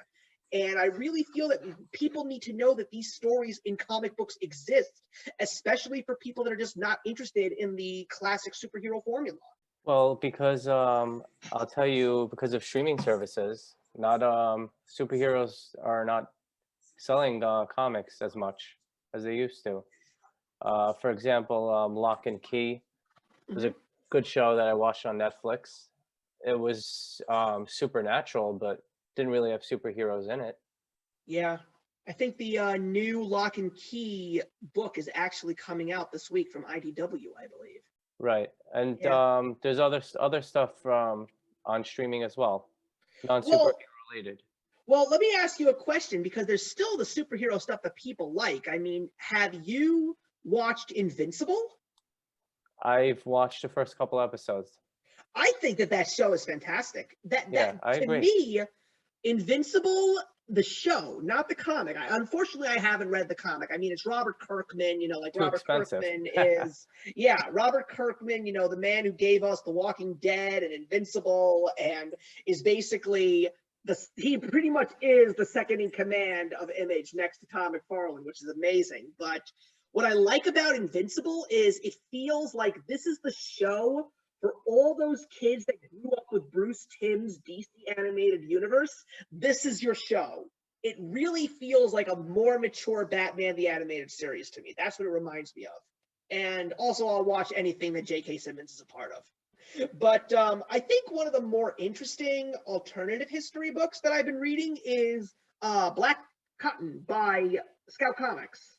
And I really feel that people need to know that these stories in comic books exist, especially for people that are just not interested in the classic superhero formula. Well, because I'll tell you, because of streaming services, not superheroes are not selling comics as much as they used to. For example, Lock and Key was a Mhm. good show that I watched on Netflix. It was supernatural, but didn't really have superheroes in it. Yeah. I think the new Lock and Key book is actually coming out this week from IDW, I believe. Right, and Yeah. there's other stuff from on streaming as well, non-superhero Well, related. well, let me ask you a question because there's still the superhero stuff that people like. I mean, have you watched Invincible? I've watched the first couple episodes. I think that that show is fantastic. That Yeah, I to agree. me, Invincible, the show, not the comic. Unfortunately, I haven't read the comic. I mean, it's Robert Kirkman, like Too Robert expensive. Kirkman is, yeah, Robert Kirkman, the man who gave us The Walking Dead and Invincible, and is basically he pretty much is the second in command of Image next to Tom McFarlane, which is amazing. But what I like about Invincible is it feels like this is the show for all those kids that grew up with Bruce Timm's DC animated universe. This is your show. It really feels like a more mature Batman the Animated Series to me. That's what it reminds me of. And also, I'll watch anything that J.K. Simmons is a part of. But I think one of the more interesting alternative history books that I've been reading is Black Cotton by Scout Comics.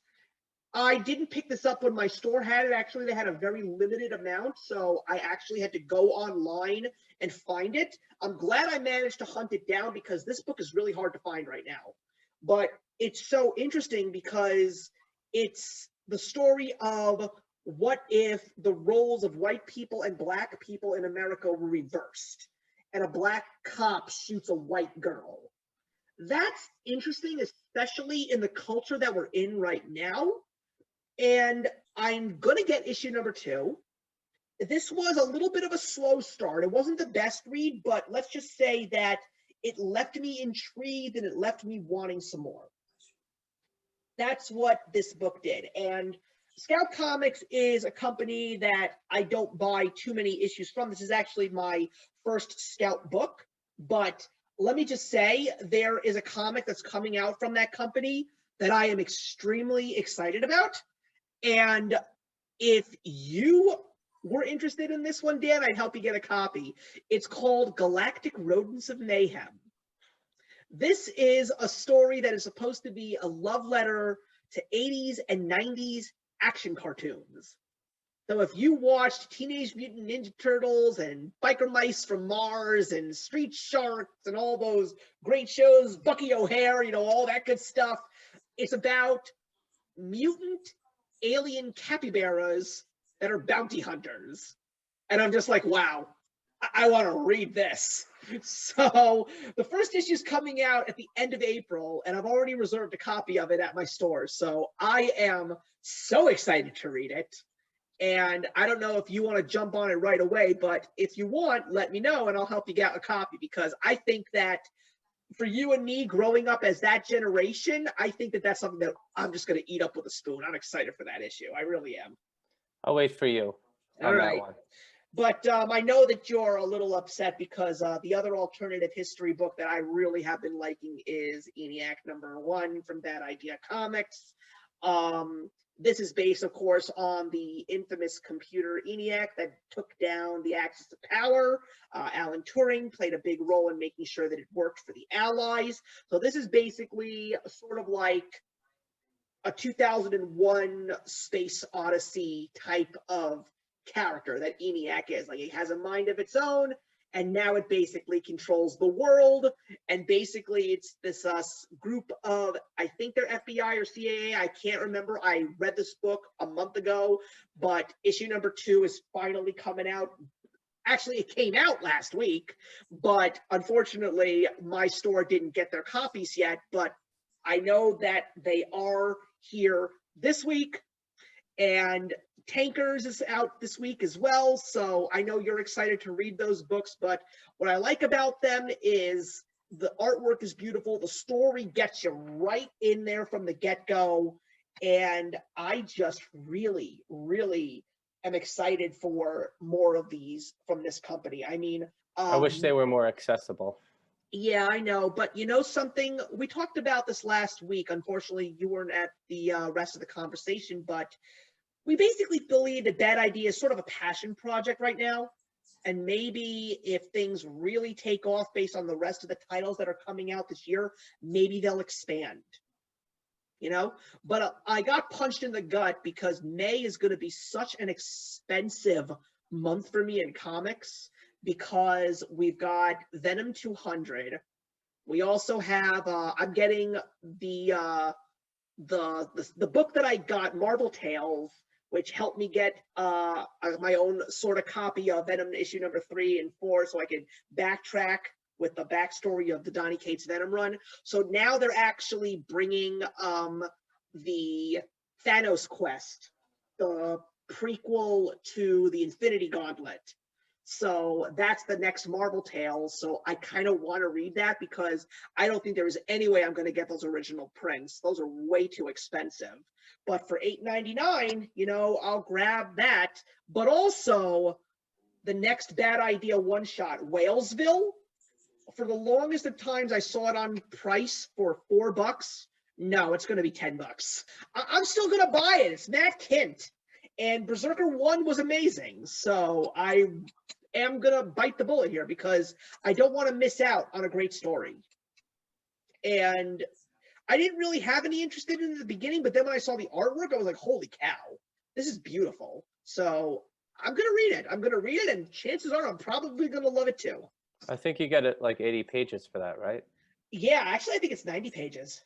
I didn't pick this up when my store had it. Actually, they had a very limited amount, so I actually had to go online and find it. I'm glad I managed to hunt it down because this book is really hard to find right now. But it's so interesting because it's the story of what if the roles of white people and black people in America were reversed and a black cop shoots a white girl. That's interesting, especially in the culture that we're in right now, and I'm going to get issue number 2. This was a little bit of a slow start. It wasn't the best read, but let's just say that it left me intrigued and it left me wanting some more. That's what this book did. And Scout Comics is a company that I don't buy too many issues from. This is actually my first Scout book, but let me just say there is a comic that's coming out from that company that I am extremely excited about. And if you were interested in this one, Dan, I'd help you get a copy. It's called Galactic Rodents of Mayhem. This is a story that is supposed to be a love letter to 80s and 90s action cartoons. So if you watched Teenage Mutant Ninja Turtles and Biker Mice from Mars and Street Sharks and all those great shows, Bucky O'Hare, all that good stuff, it's about mutant alien capybaras that are bounty hunters. And I'm just like, wow, I want to read this. So the first issue is coming out at the end of April, and I've already reserved a copy of it at my store. So I am so excited to read it. And I don't know if you want to jump on it right away, but if you want, let me know and I'll help you get a copy, because I think that for you and me growing up as that generation, I think that that's something that I'm just going to eat up with a spoon. I'm excited for that issue. I really am. I'll wait for you All on that right. one. But I know that you're a little upset because the other alternative history book that I really have been liking is ENIAC #1 from Bad Idea Comics. This is based, of course, on the infamous computer ENIAC that took down the Axis of Power. Alan Turing played a big role in making sure that it worked for the Allies. So this is basically sort of like a 2001 Space Odyssey type of character that ENIAC is. Like, it has a mind of its own, and now it basically controls the world. And basically it's this group of, I think they're FBI or CAA, I can't remember. I read this book a month ago, but issue #2 is finally coming out. Actually, it came out last week, but unfortunately my store didn't get their copies yet, but I know that they are here this week, and Tankers is out this week as well, so I know you're excited to read those books. But what I like about them is the artwork is beautiful, the story gets you right in there from the get-go, and I just really, really am excited for more of these from this company. I mean, I wish they were more accessible. yeah, I know, but you know something? We talked about this last week. Unfortunately, you weren't at the rest of the conversation, but we basically believe that Bad Idea is sort of a passion project right now. And maybe if things really take off based on the rest of the titles that are coming out this year, maybe they'll expand, you know? But I got punched in the gut because May is going to be such an expensive month for me in comics, because we've got Venom 200. We also have, I'm getting the book that I got, Marvel Tales, which helped me get my own sort of copy of Venom issue #3 and 4, so I could backtrack with the backstory of the Donny Cates Venom run. So now they're actually bringing the Thanos Quest, the prequel to the Infinity Gauntlet. So that's the next Marvel Tales. So I kind of want to read that because I don't think there is any way I'm going to get those original prints. Those are way too expensive. But for $8.99, you know, I'll grab that. But also the next Bad Idea one-shot, Whalesville. For the longest of times, I saw it on price for $4. No, it's going to be $10. I'm still going to buy it. It's Matt Kint. And Berserker 1 was amazing. So I am going to bite the bullet here because I don't want to miss out on a great story. And I didn't really have any interest in it in the beginning, but then when I saw the artwork, I was like, holy cow, this is beautiful. So I'm going to read it. I'm going to read it, and chances are I'm probably going to love it too. I think you get it like 80 pages for that, right? Yeah, actually, I think it's 90 pages.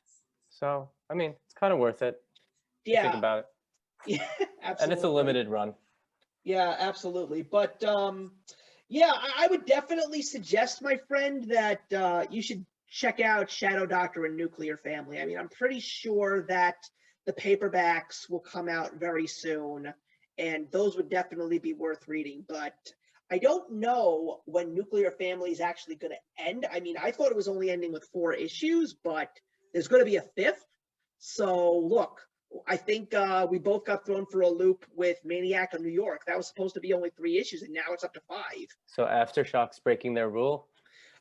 So, I mean, it's kind of worth it. Yeah. Think about it. Yeah, absolutely. And it's a limited run. Yeah, absolutely. But yeah, I would definitely suggest, my friend, that you should check out Shadow Doctor and Nuclear Family. I mean, I'm pretty sure that the paperbacks will come out very soon, and those would definitely be worth reading. But I don't know when Nuclear Family is actually going to end. I mean, I thought it was only ending with 4 issues, but there's going to be a 5th. So look, I think we both got thrown for a loop with Maniac of New York. That was supposed to be only 3 issues, and now it's up to 5. So Aftershock's breaking their rule?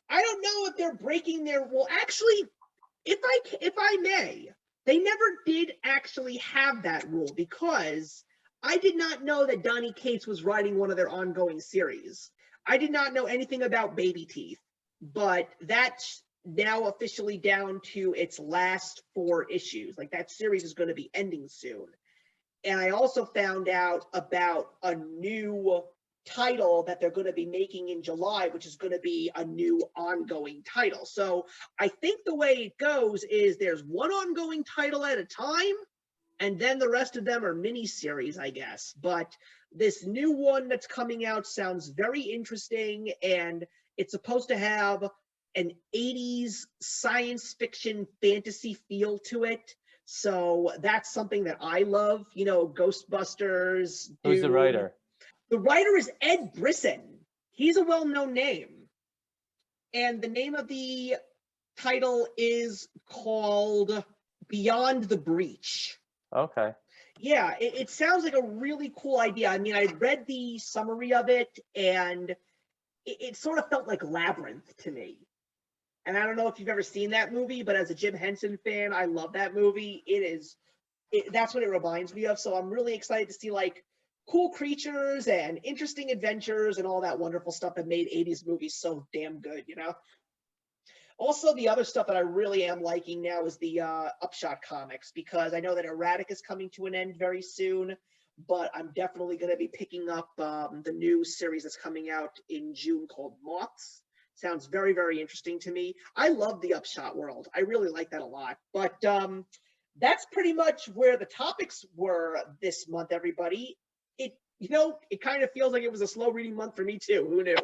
I don't know if they're breaking their rule. Actually, if I may, they never did actually have that rule, because I did not know that Donny Cates was writing one of their ongoing series. I did not know anything about Baby Teeth, but that's now officially down to its last 4 issues. Like, that series is going to be ending soon. And I also found out about a new title that they're going to be making in July, which is going to be a new ongoing title. So I think the way it goes is there's one ongoing title at a time, and then the rest of them are mini-series, I guess. But this new one that's coming out sounds very interesting, and it's supposed to have an 80s science fiction fantasy feel to it. So that's something that I love, you know, Ghostbusters. Who's the Dune. writer? The writer is Ed Brisson. He's a well-known name. And the name of the title is called Beyond the Breach. Okay. Yeah, it sounds like a really cool idea. I mean, I read the summary of it, and it sort of felt like Labyrinth to me. And I don't know if you've ever seen that movie, but as a Jim Henson fan, I love that movie. That's what it reminds me of. So I'm really excited to see like cool creatures and interesting adventures and all that wonderful stuff that made 80s movies so damn good, you know? Also, the other stuff that I really am liking now is the Upshot comics, because I know that Erratic is coming to an end very soon, but I'm definitely going to be picking up the new series that's coming out in June called Moths. Sounds very, very interesting to me. I love the Upshot world. I really like that a lot. But that's pretty much where the topics were this month, everybody. It kind of feels like it was a slow reading month for me too. Who knew?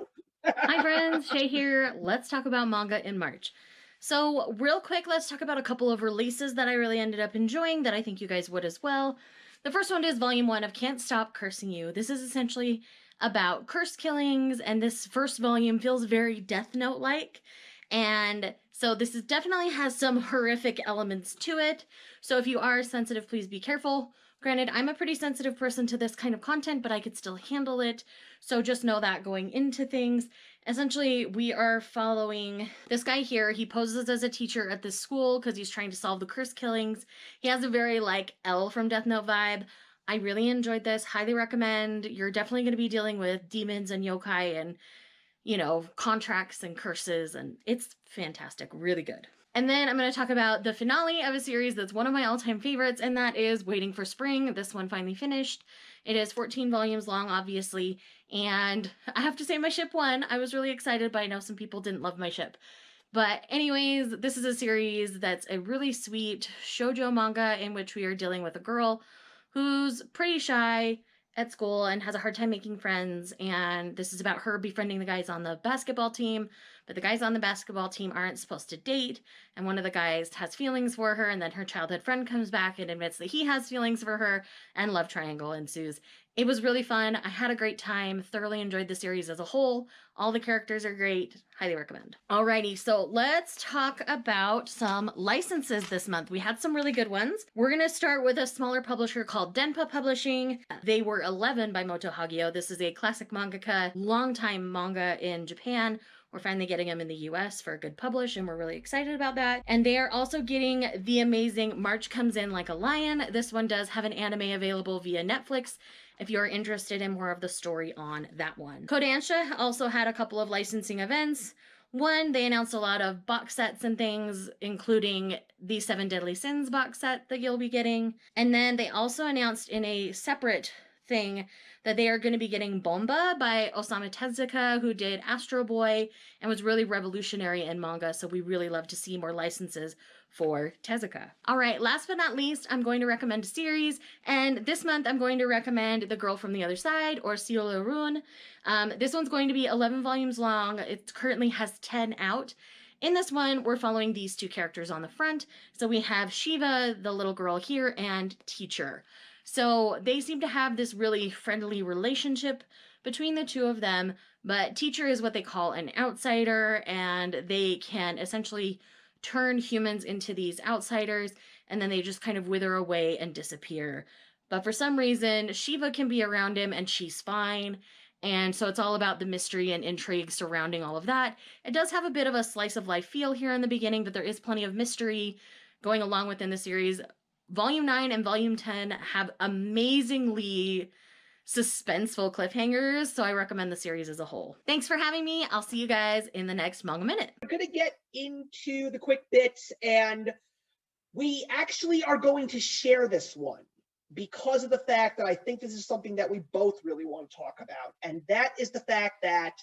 Hi friends, Shae here. Let's talk about manga in March. So real quick, let's talk about a couple of releases that I really ended up enjoying that I think you guys would as well. The first one is Volume 1 of Can't Stop Cursing You. This is essentially about curse killings, and this first volume feels very Death Note-like. And so this definitely has some horrific elements to it. So if you are sensitive, please be careful. Granted, I'm a pretty sensitive person to this kind of content, but I could still handle it. So just know that going into things. Essentially, we are following this guy here. He poses as a teacher at this school because he's trying to solve the curse killings. He has a very like L from Death Note vibe. I really enjoyed this. Highly recommend. You're definitely going to be dealing with demons and yokai and, you know, contracts and curses, and it's fantastic. Really good. And then I'm going to talk about the finale of a series that's one of my all-time favorites, and that is Waiting for Spring. This one finally finished. It is 14 volumes long, obviously, and I have to say my ship won. I was really excited, but I know some people didn't love my ship. But anyways, this is a series that's a really sweet shoujo manga in which we are dealing with a girl who's pretty shy at school and has a hard time making friends, and this is about her befriending the guys on the basketball team, but the guys on the basketball team aren't supposed to date, and one of the guys has feelings for her, and then her childhood friend comes back and admits that he has feelings for her, and love triangle ensues. It was really fun. I had a great time, thoroughly enjoyed the series as a whole. All the characters are great. Highly recommend. Alrighty, so let's talk about some licenses this month. We had some really good ones. We're going to start with a smaller publisher called Denpa Publishing. They were 11 by Moto Hagio. This is a classic mangaka, longtime manga in Japan. We're finally getting them in the US for a good publish, and we're really excited about that. And they are also getting the amazing March Comes In Like a Lion. This one does have an anime available via Netflix if you're interested in more of the story on that one. Kodansha also had a couple of licensing events. One, they announced a lot of box sets and things, including the Seven Deadly Sins box set that you'll be getting. And then they also announced in a separate thing that they are going to be getting Bomba by Osamu Tezuka, who did Astro Boy and was really revolutionary in manga, so we really love to see more licenses for Tezuka. All right, last but not least, I'm going to recommend a series, and this month I'm going to recommend The Girl from the Other Side, or Cielo Rune. This one's going to be 11 volumes long. It currently has 10 out. In this one, we're following these two characters on the front. So we have Shiva, the little girl here, and Teacher. So they seem to have this really friendly relationship between the two of them, but Teacher is what they call an outsider, and they can essentially turn humans into these outsiders, and then they just kind of wither away and disappear. But for some reason, Shiva can be around him and she's fine. And so it's all about the mystery and intrigue surrounding all of that. It does have a bit of a slice of life feel here in the beginning, but there is plenty of mystery going along within the series. Volume 9 and Volume 10 have amazingly suspenseful cliffhangers, so I recommend the series as a whole. Thanks for having me. I'll see you guys in the next Manga Minute. We're going to get into the quick bits, and we actually are going to share this one because of the fact that I think this is something that we both really want to talk about, and that is the fact that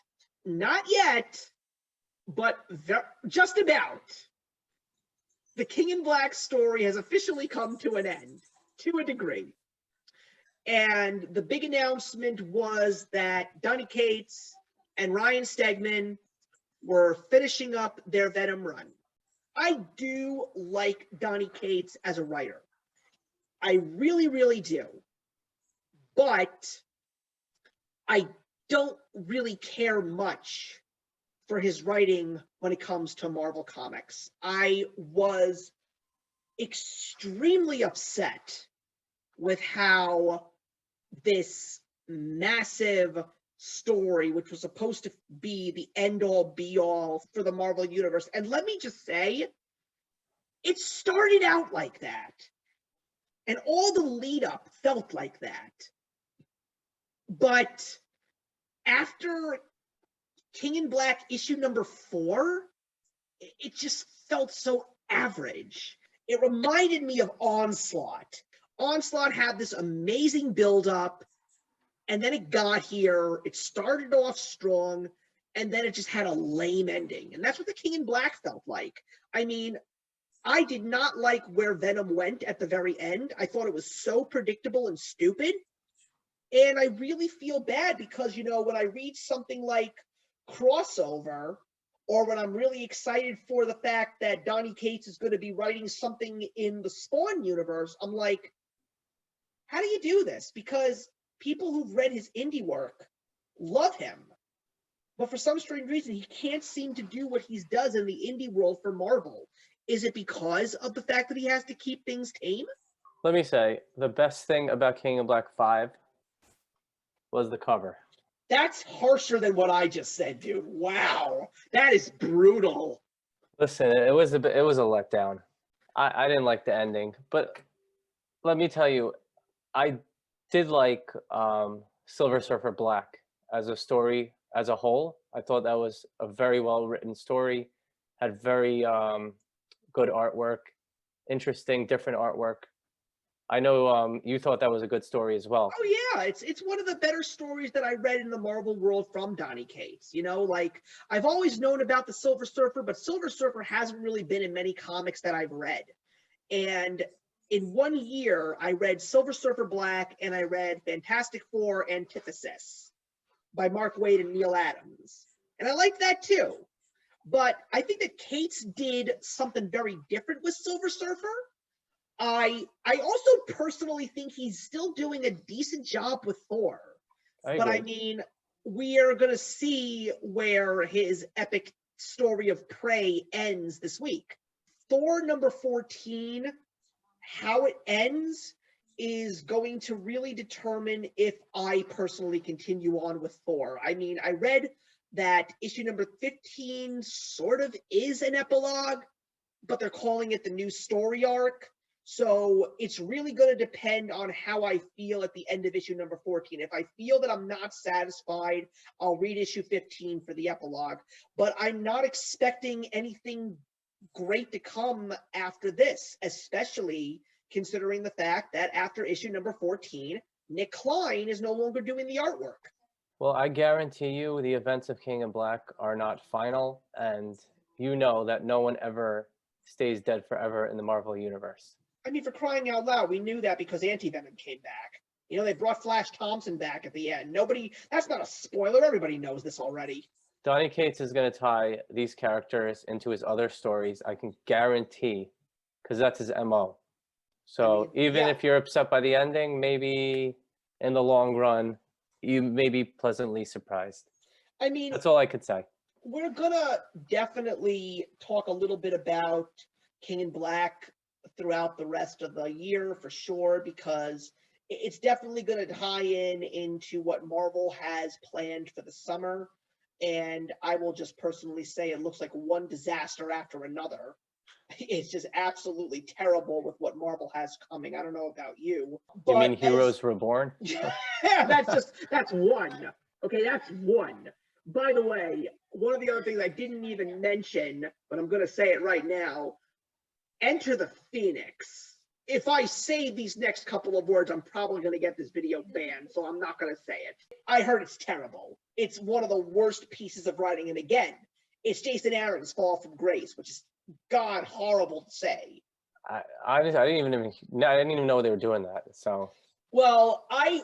not yet, but just about, the King in Black story has officially come to an end. to a degree. And the big announcement was that Donny Cates and Ryan Stegman were finishing up their Venom run. I do like Donny Cates as a writer. I really, really do. But I don't really care much for his writing when it comes to Marvel Comics. I was extremely upset with how this massive story, which was supposed to be the end-all be-all for the Marvel Universe, and let me just say, it started out like that. And all the lead-up felt like that. But after King in Black issue number 4, it just felt so average. It reminded me of Onslaught. Onslaught had this amazing build-up, and then it got here. It started off strong, and then it just had a lame ending. And that's what the King in Black felt like. I mean, I did not like where Venom went at the very end. I thought it was so predictable and stupid. And I really feel bad because, you know, when I read something like Crossover, or when I'm really excited for the fact that Donny Cates is going to be writing something in the Spawn universe, I'm like, how do you do this? Because people who've read his indie work love him. But for some strange reason, he can't seem to do what he does in the indie world for Marvel. Is it because of the fact that he has to keep things tame? Let me say, the best thing about King in Black 5 was the cover. That's harsher than what I just said, dude. Wow. That is brutal. Listen, it was a letdown. I didn't like the ending, but let me tell you, I did like Silver Surfer Black as a story as a whole. I thought that was a very well written story, had very good artwork, interesting, different artwork. I know you thought that was a good story as well. Oh yeah, it's one of the better stories that I read in the Marvel world from Donny Cates. You know, like I've always known about the Silver Surfer, but Silver Surfer hasn't really been in many comics that I've read. And in 1 year, I read Silver Surfer Black and I read Fantastic Four Antithesis by Mark Waid and Neil Adams. And I liked that too. But I think that Cates did something very different with Silver Surfer. I also personally think he's still doing a decent job with Thor. But I mean, we are going to see where his epic story of Prey ends this week. Thor number 14, how it ends is going to really determine if I personally continue on with Thor. I mean, I read that issue number 15 sort of is an epilogue, but they're calling it the new story arc. So it's really going to depend on how I feel at the end of issue number 14. If I feel that I'm not satisfied, I'll read issue 15 for the epilogue. But I'm not expecting anything great to come after this, especially considering the fact that after issue number 14, Nick Klein is no longer doing the artwork. Well, I guarantee you the events of King in Black are not final, and you know that no one ever stays dead forever in the Marvel Universe. I mean, for crying out loud, we knew that because Anti-Venom came back. You know, they brought Flash Thompson back at the end. That's not a spoiler. Everybody knows this already. Donny Cates is going to tie these characters into his other stories, I can guarantee, because that's his MO. So even if you're upset by the ending, maybe in the long run, you may be pleasantly surprised. I mean, that's all I could say. We're going to definitely talk a little bit about King in Black throughout the rest of the year for sure, because it's definitely going to tie into what Marvel has planned for the summer. And I will just personally say it looks like one disaster after another. It's just absolutely terrible with what Marvel has coming. I don't know about you. You mean Heroes Reborn? Yeah, that's one. Okay, that's one. By the way, one of the other things I didn't even mention, but I'm going to say it right now, Enter the Phoenix. If I say these next couple of words, I'm probably going to get this video banned, so I'm not going to say it. I heard it's terrible. It's one of the worst pieces of writing, and again, it's Jason Aaron's Fall from Grace, which is god horrible to say. I didn't even know they were doing that. So Well, I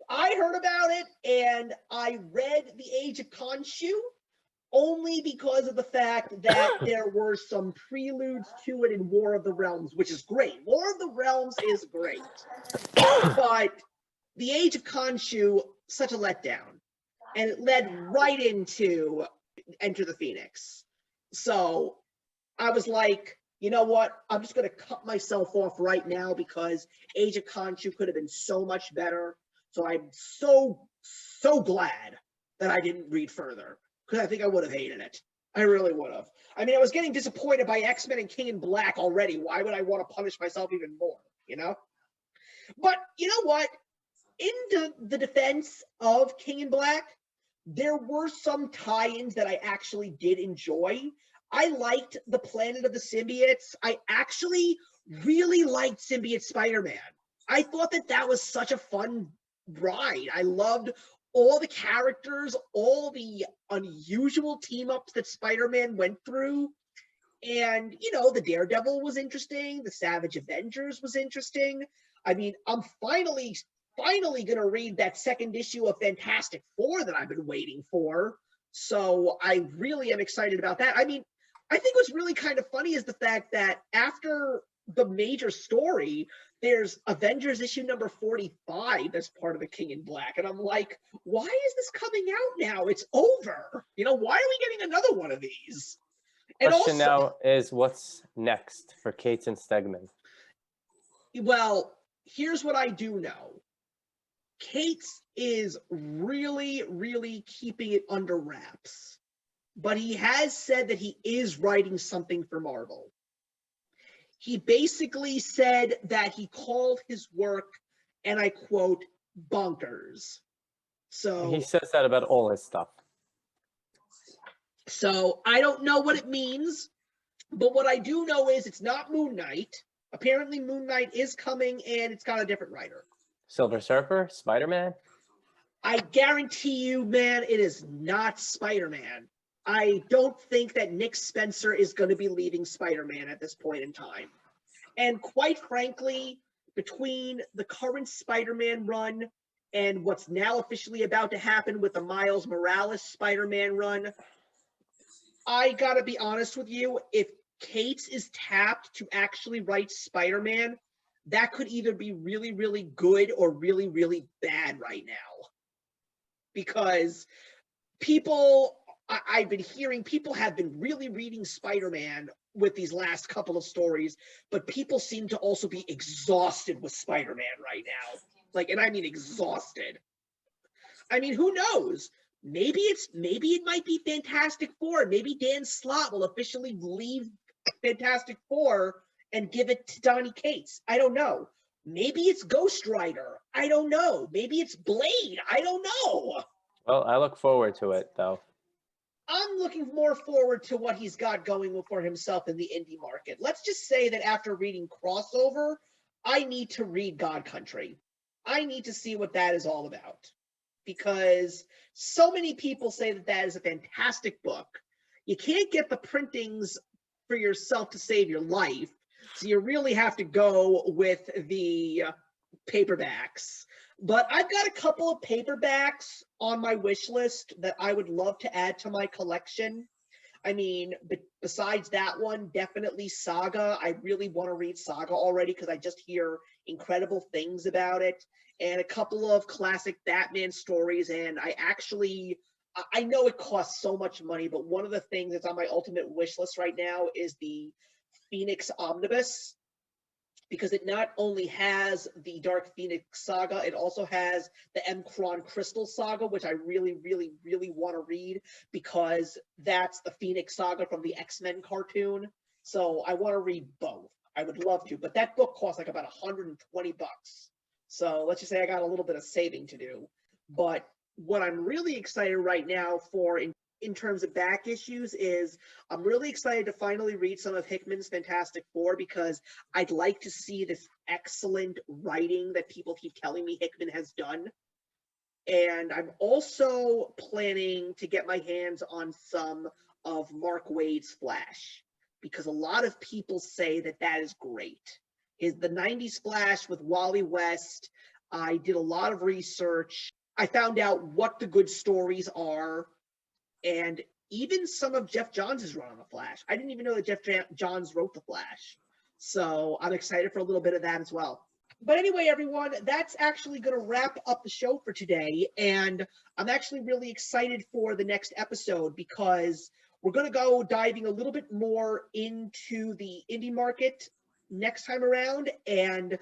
heard about it and I read The Age of Khonshu only because of the fact that there were some preludes to it in War of the Realms, which is great. War of the Realms is great. But The Age of Khonshu, such a letdown. And it led right into Enter the Phoenix. So I was like, you know what? I'm just going to cut myself off right now because Age of Khonshu could have been so much better. So I'm so glad that I didn't read further because I think I would have hated it. I really would have. I mean, I was getting disappointed by X-Men and King in Black already. Why would I want to punish myself even more, you know? But you know what? In the defense of King in Black, there were some tie-ins that I actually did enjoy. I liked the Planet of the Symbiotes. I actually really liked Symbiote Spider-Man. I thought that was such a fun ride. I loved all the characters, all the unusual team-ups that Spider-Man went through. And, you know, the Daredevil was interesting. The Savage Avengers was interesting. I mean, I'm finally going to read that second issue of Fantastic Four that I've been waiting for. So I really am excited about that. I mean, I think what's really kind of funny is the fact that after the major story, there's Avengers issue number 45 that's part of the King in Black. And I'm like, why is this coming out now? It's over. You know, why are we getting another one of these? And question also, now is what's next for Cates and Stegman? well, here's what I do know. Cates is really, really keeping it under wraps. But he has said that he is writing something for Marvel. He basically said that he called his work, and I quote, bonkers. So He says that about all his stuff. So I don't know what it means, but what I do know is it's not Moon Knight. Apparently Moon Knight is coming, and it's got a different writer. Silver Surfer? Spider-Man? I guarantee you, man, it is not Spider-Man. I don't think that Nick Spencer is going to be leaving Spider-Man at this point in time. And quite frankly, between the current Spider-Man run and what's now officially about to happen with the Miles Morales Spider-Man run, I gotta be honest with you, if Cates is tapped to actually write Spider-Man, that could either be really, really good or really, really bad right now. Because I've been hearing people have been really reading Spider-Man with these last couple of stories, but people seem to also be exhausted with Spider-Man right now. Like, and I mean exhausted. I mean, who knows? Maybe it might be Fantastic Four. Maybe Dan Slott will officially leave Fantastic Four and give it to Donny Cates. I don't know. Maybe it's Ghost Rider. I don't know. Maybe it's Blade. I don't know. Well, I look forward to it, though. I'm looking more forward to what he's got going for himself in the indie market. Let's just say that after reading Crossover, I need to read God Country. I need to see what that is all about. Because so many people say that is a fantastic book. You can't get the printings for yourself to save your life, so you really have to go with the paperbacks. But I've got a couple of paperbacks on my wish list that I would love to add to my collection. I mean, besides that one, definitely Saga. I really want to read Saga already because I just hear incredible things about it. And a couple of classic Batman stories. And I know it costs so much money, but one of the things that's on my ultimate wish list right now is the Phoenix Omnibus, because it not only has the Dark Phoenix saga, it also has the M'Kraan Crystal saga, which I really, really, really want to read because that's the Phoenix saga from the X-Men cartoon. So I want to read both. I would love to, but that book costs like about $120. So let's just say I got a little bit of saving to do. But what I'm really excited right now for in terms of back issues is I'm really excited to finally read some of Hickman's Fantastic Four because I'd like to see this excellent writing that people keep telling me Hickman has done. And I'm also planning to get my hands on some of Mark Waid's Flash because a lot of people say that that is great. Is the 90s Flash with Wally West. I did a lot of research. I found out what the good stories are, and even some of Jeff Johns' run on the Flash. I didn't even know that Jeff Johns wrote the Flash. So I'm excited for a little bit of that as well. But anyway, everyone, that's actually going to wrap up the show for today. And I'm actually really excited for the next episode because we're going to go diving a little bit more into the indie market next time around. And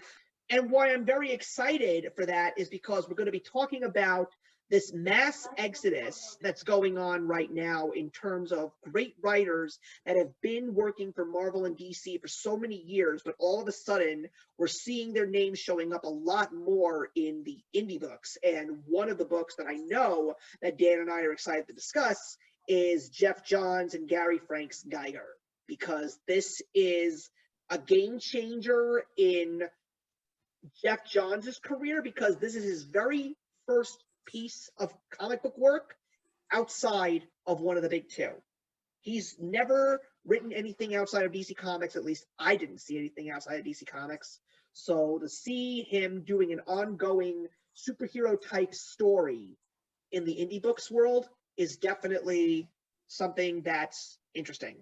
why I'm very excited for that is because we're going to be talking about this mass exodus that's going on right now in terms of great writers that have been working for Marvel and DC for so many years, but all of a sudden we're seeing their names showing up a lot more in the indie books. And one of the books that I know that Dan and I are excited to discuss is Jeff Johns and Gary Frank's Geiger, because this is a game changer in Jeff Johns' career, because this is his very first piece of comic book work outside of one of the big two. He's never written anything outside of DC Comics. At least I didn't see anything outside of DC Comics. So to see him doing an ongoing superhero type story in the indie books world is definitely something that's interesting.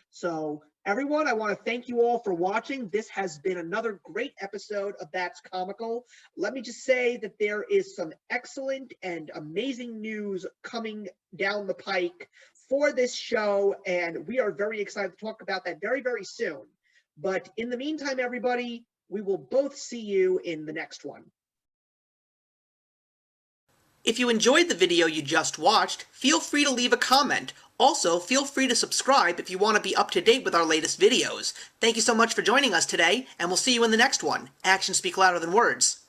So everyone, I want to thank you all for watching. This has been another great episode of That's Comical. Let me just say that there is some excellent and amazing news coming down the pike for this show, and we are very excited to talk about that very, very soon. But in the meantime, everybody, we will both see you in the next one. If you enjoyed the video you just watched, feel free to leave a comment. Also, feel free to subscribe if you want to be up to date with our latest videos. Thank you so much for joining us today, and we'll see you in the next one. Actions speak louder than words.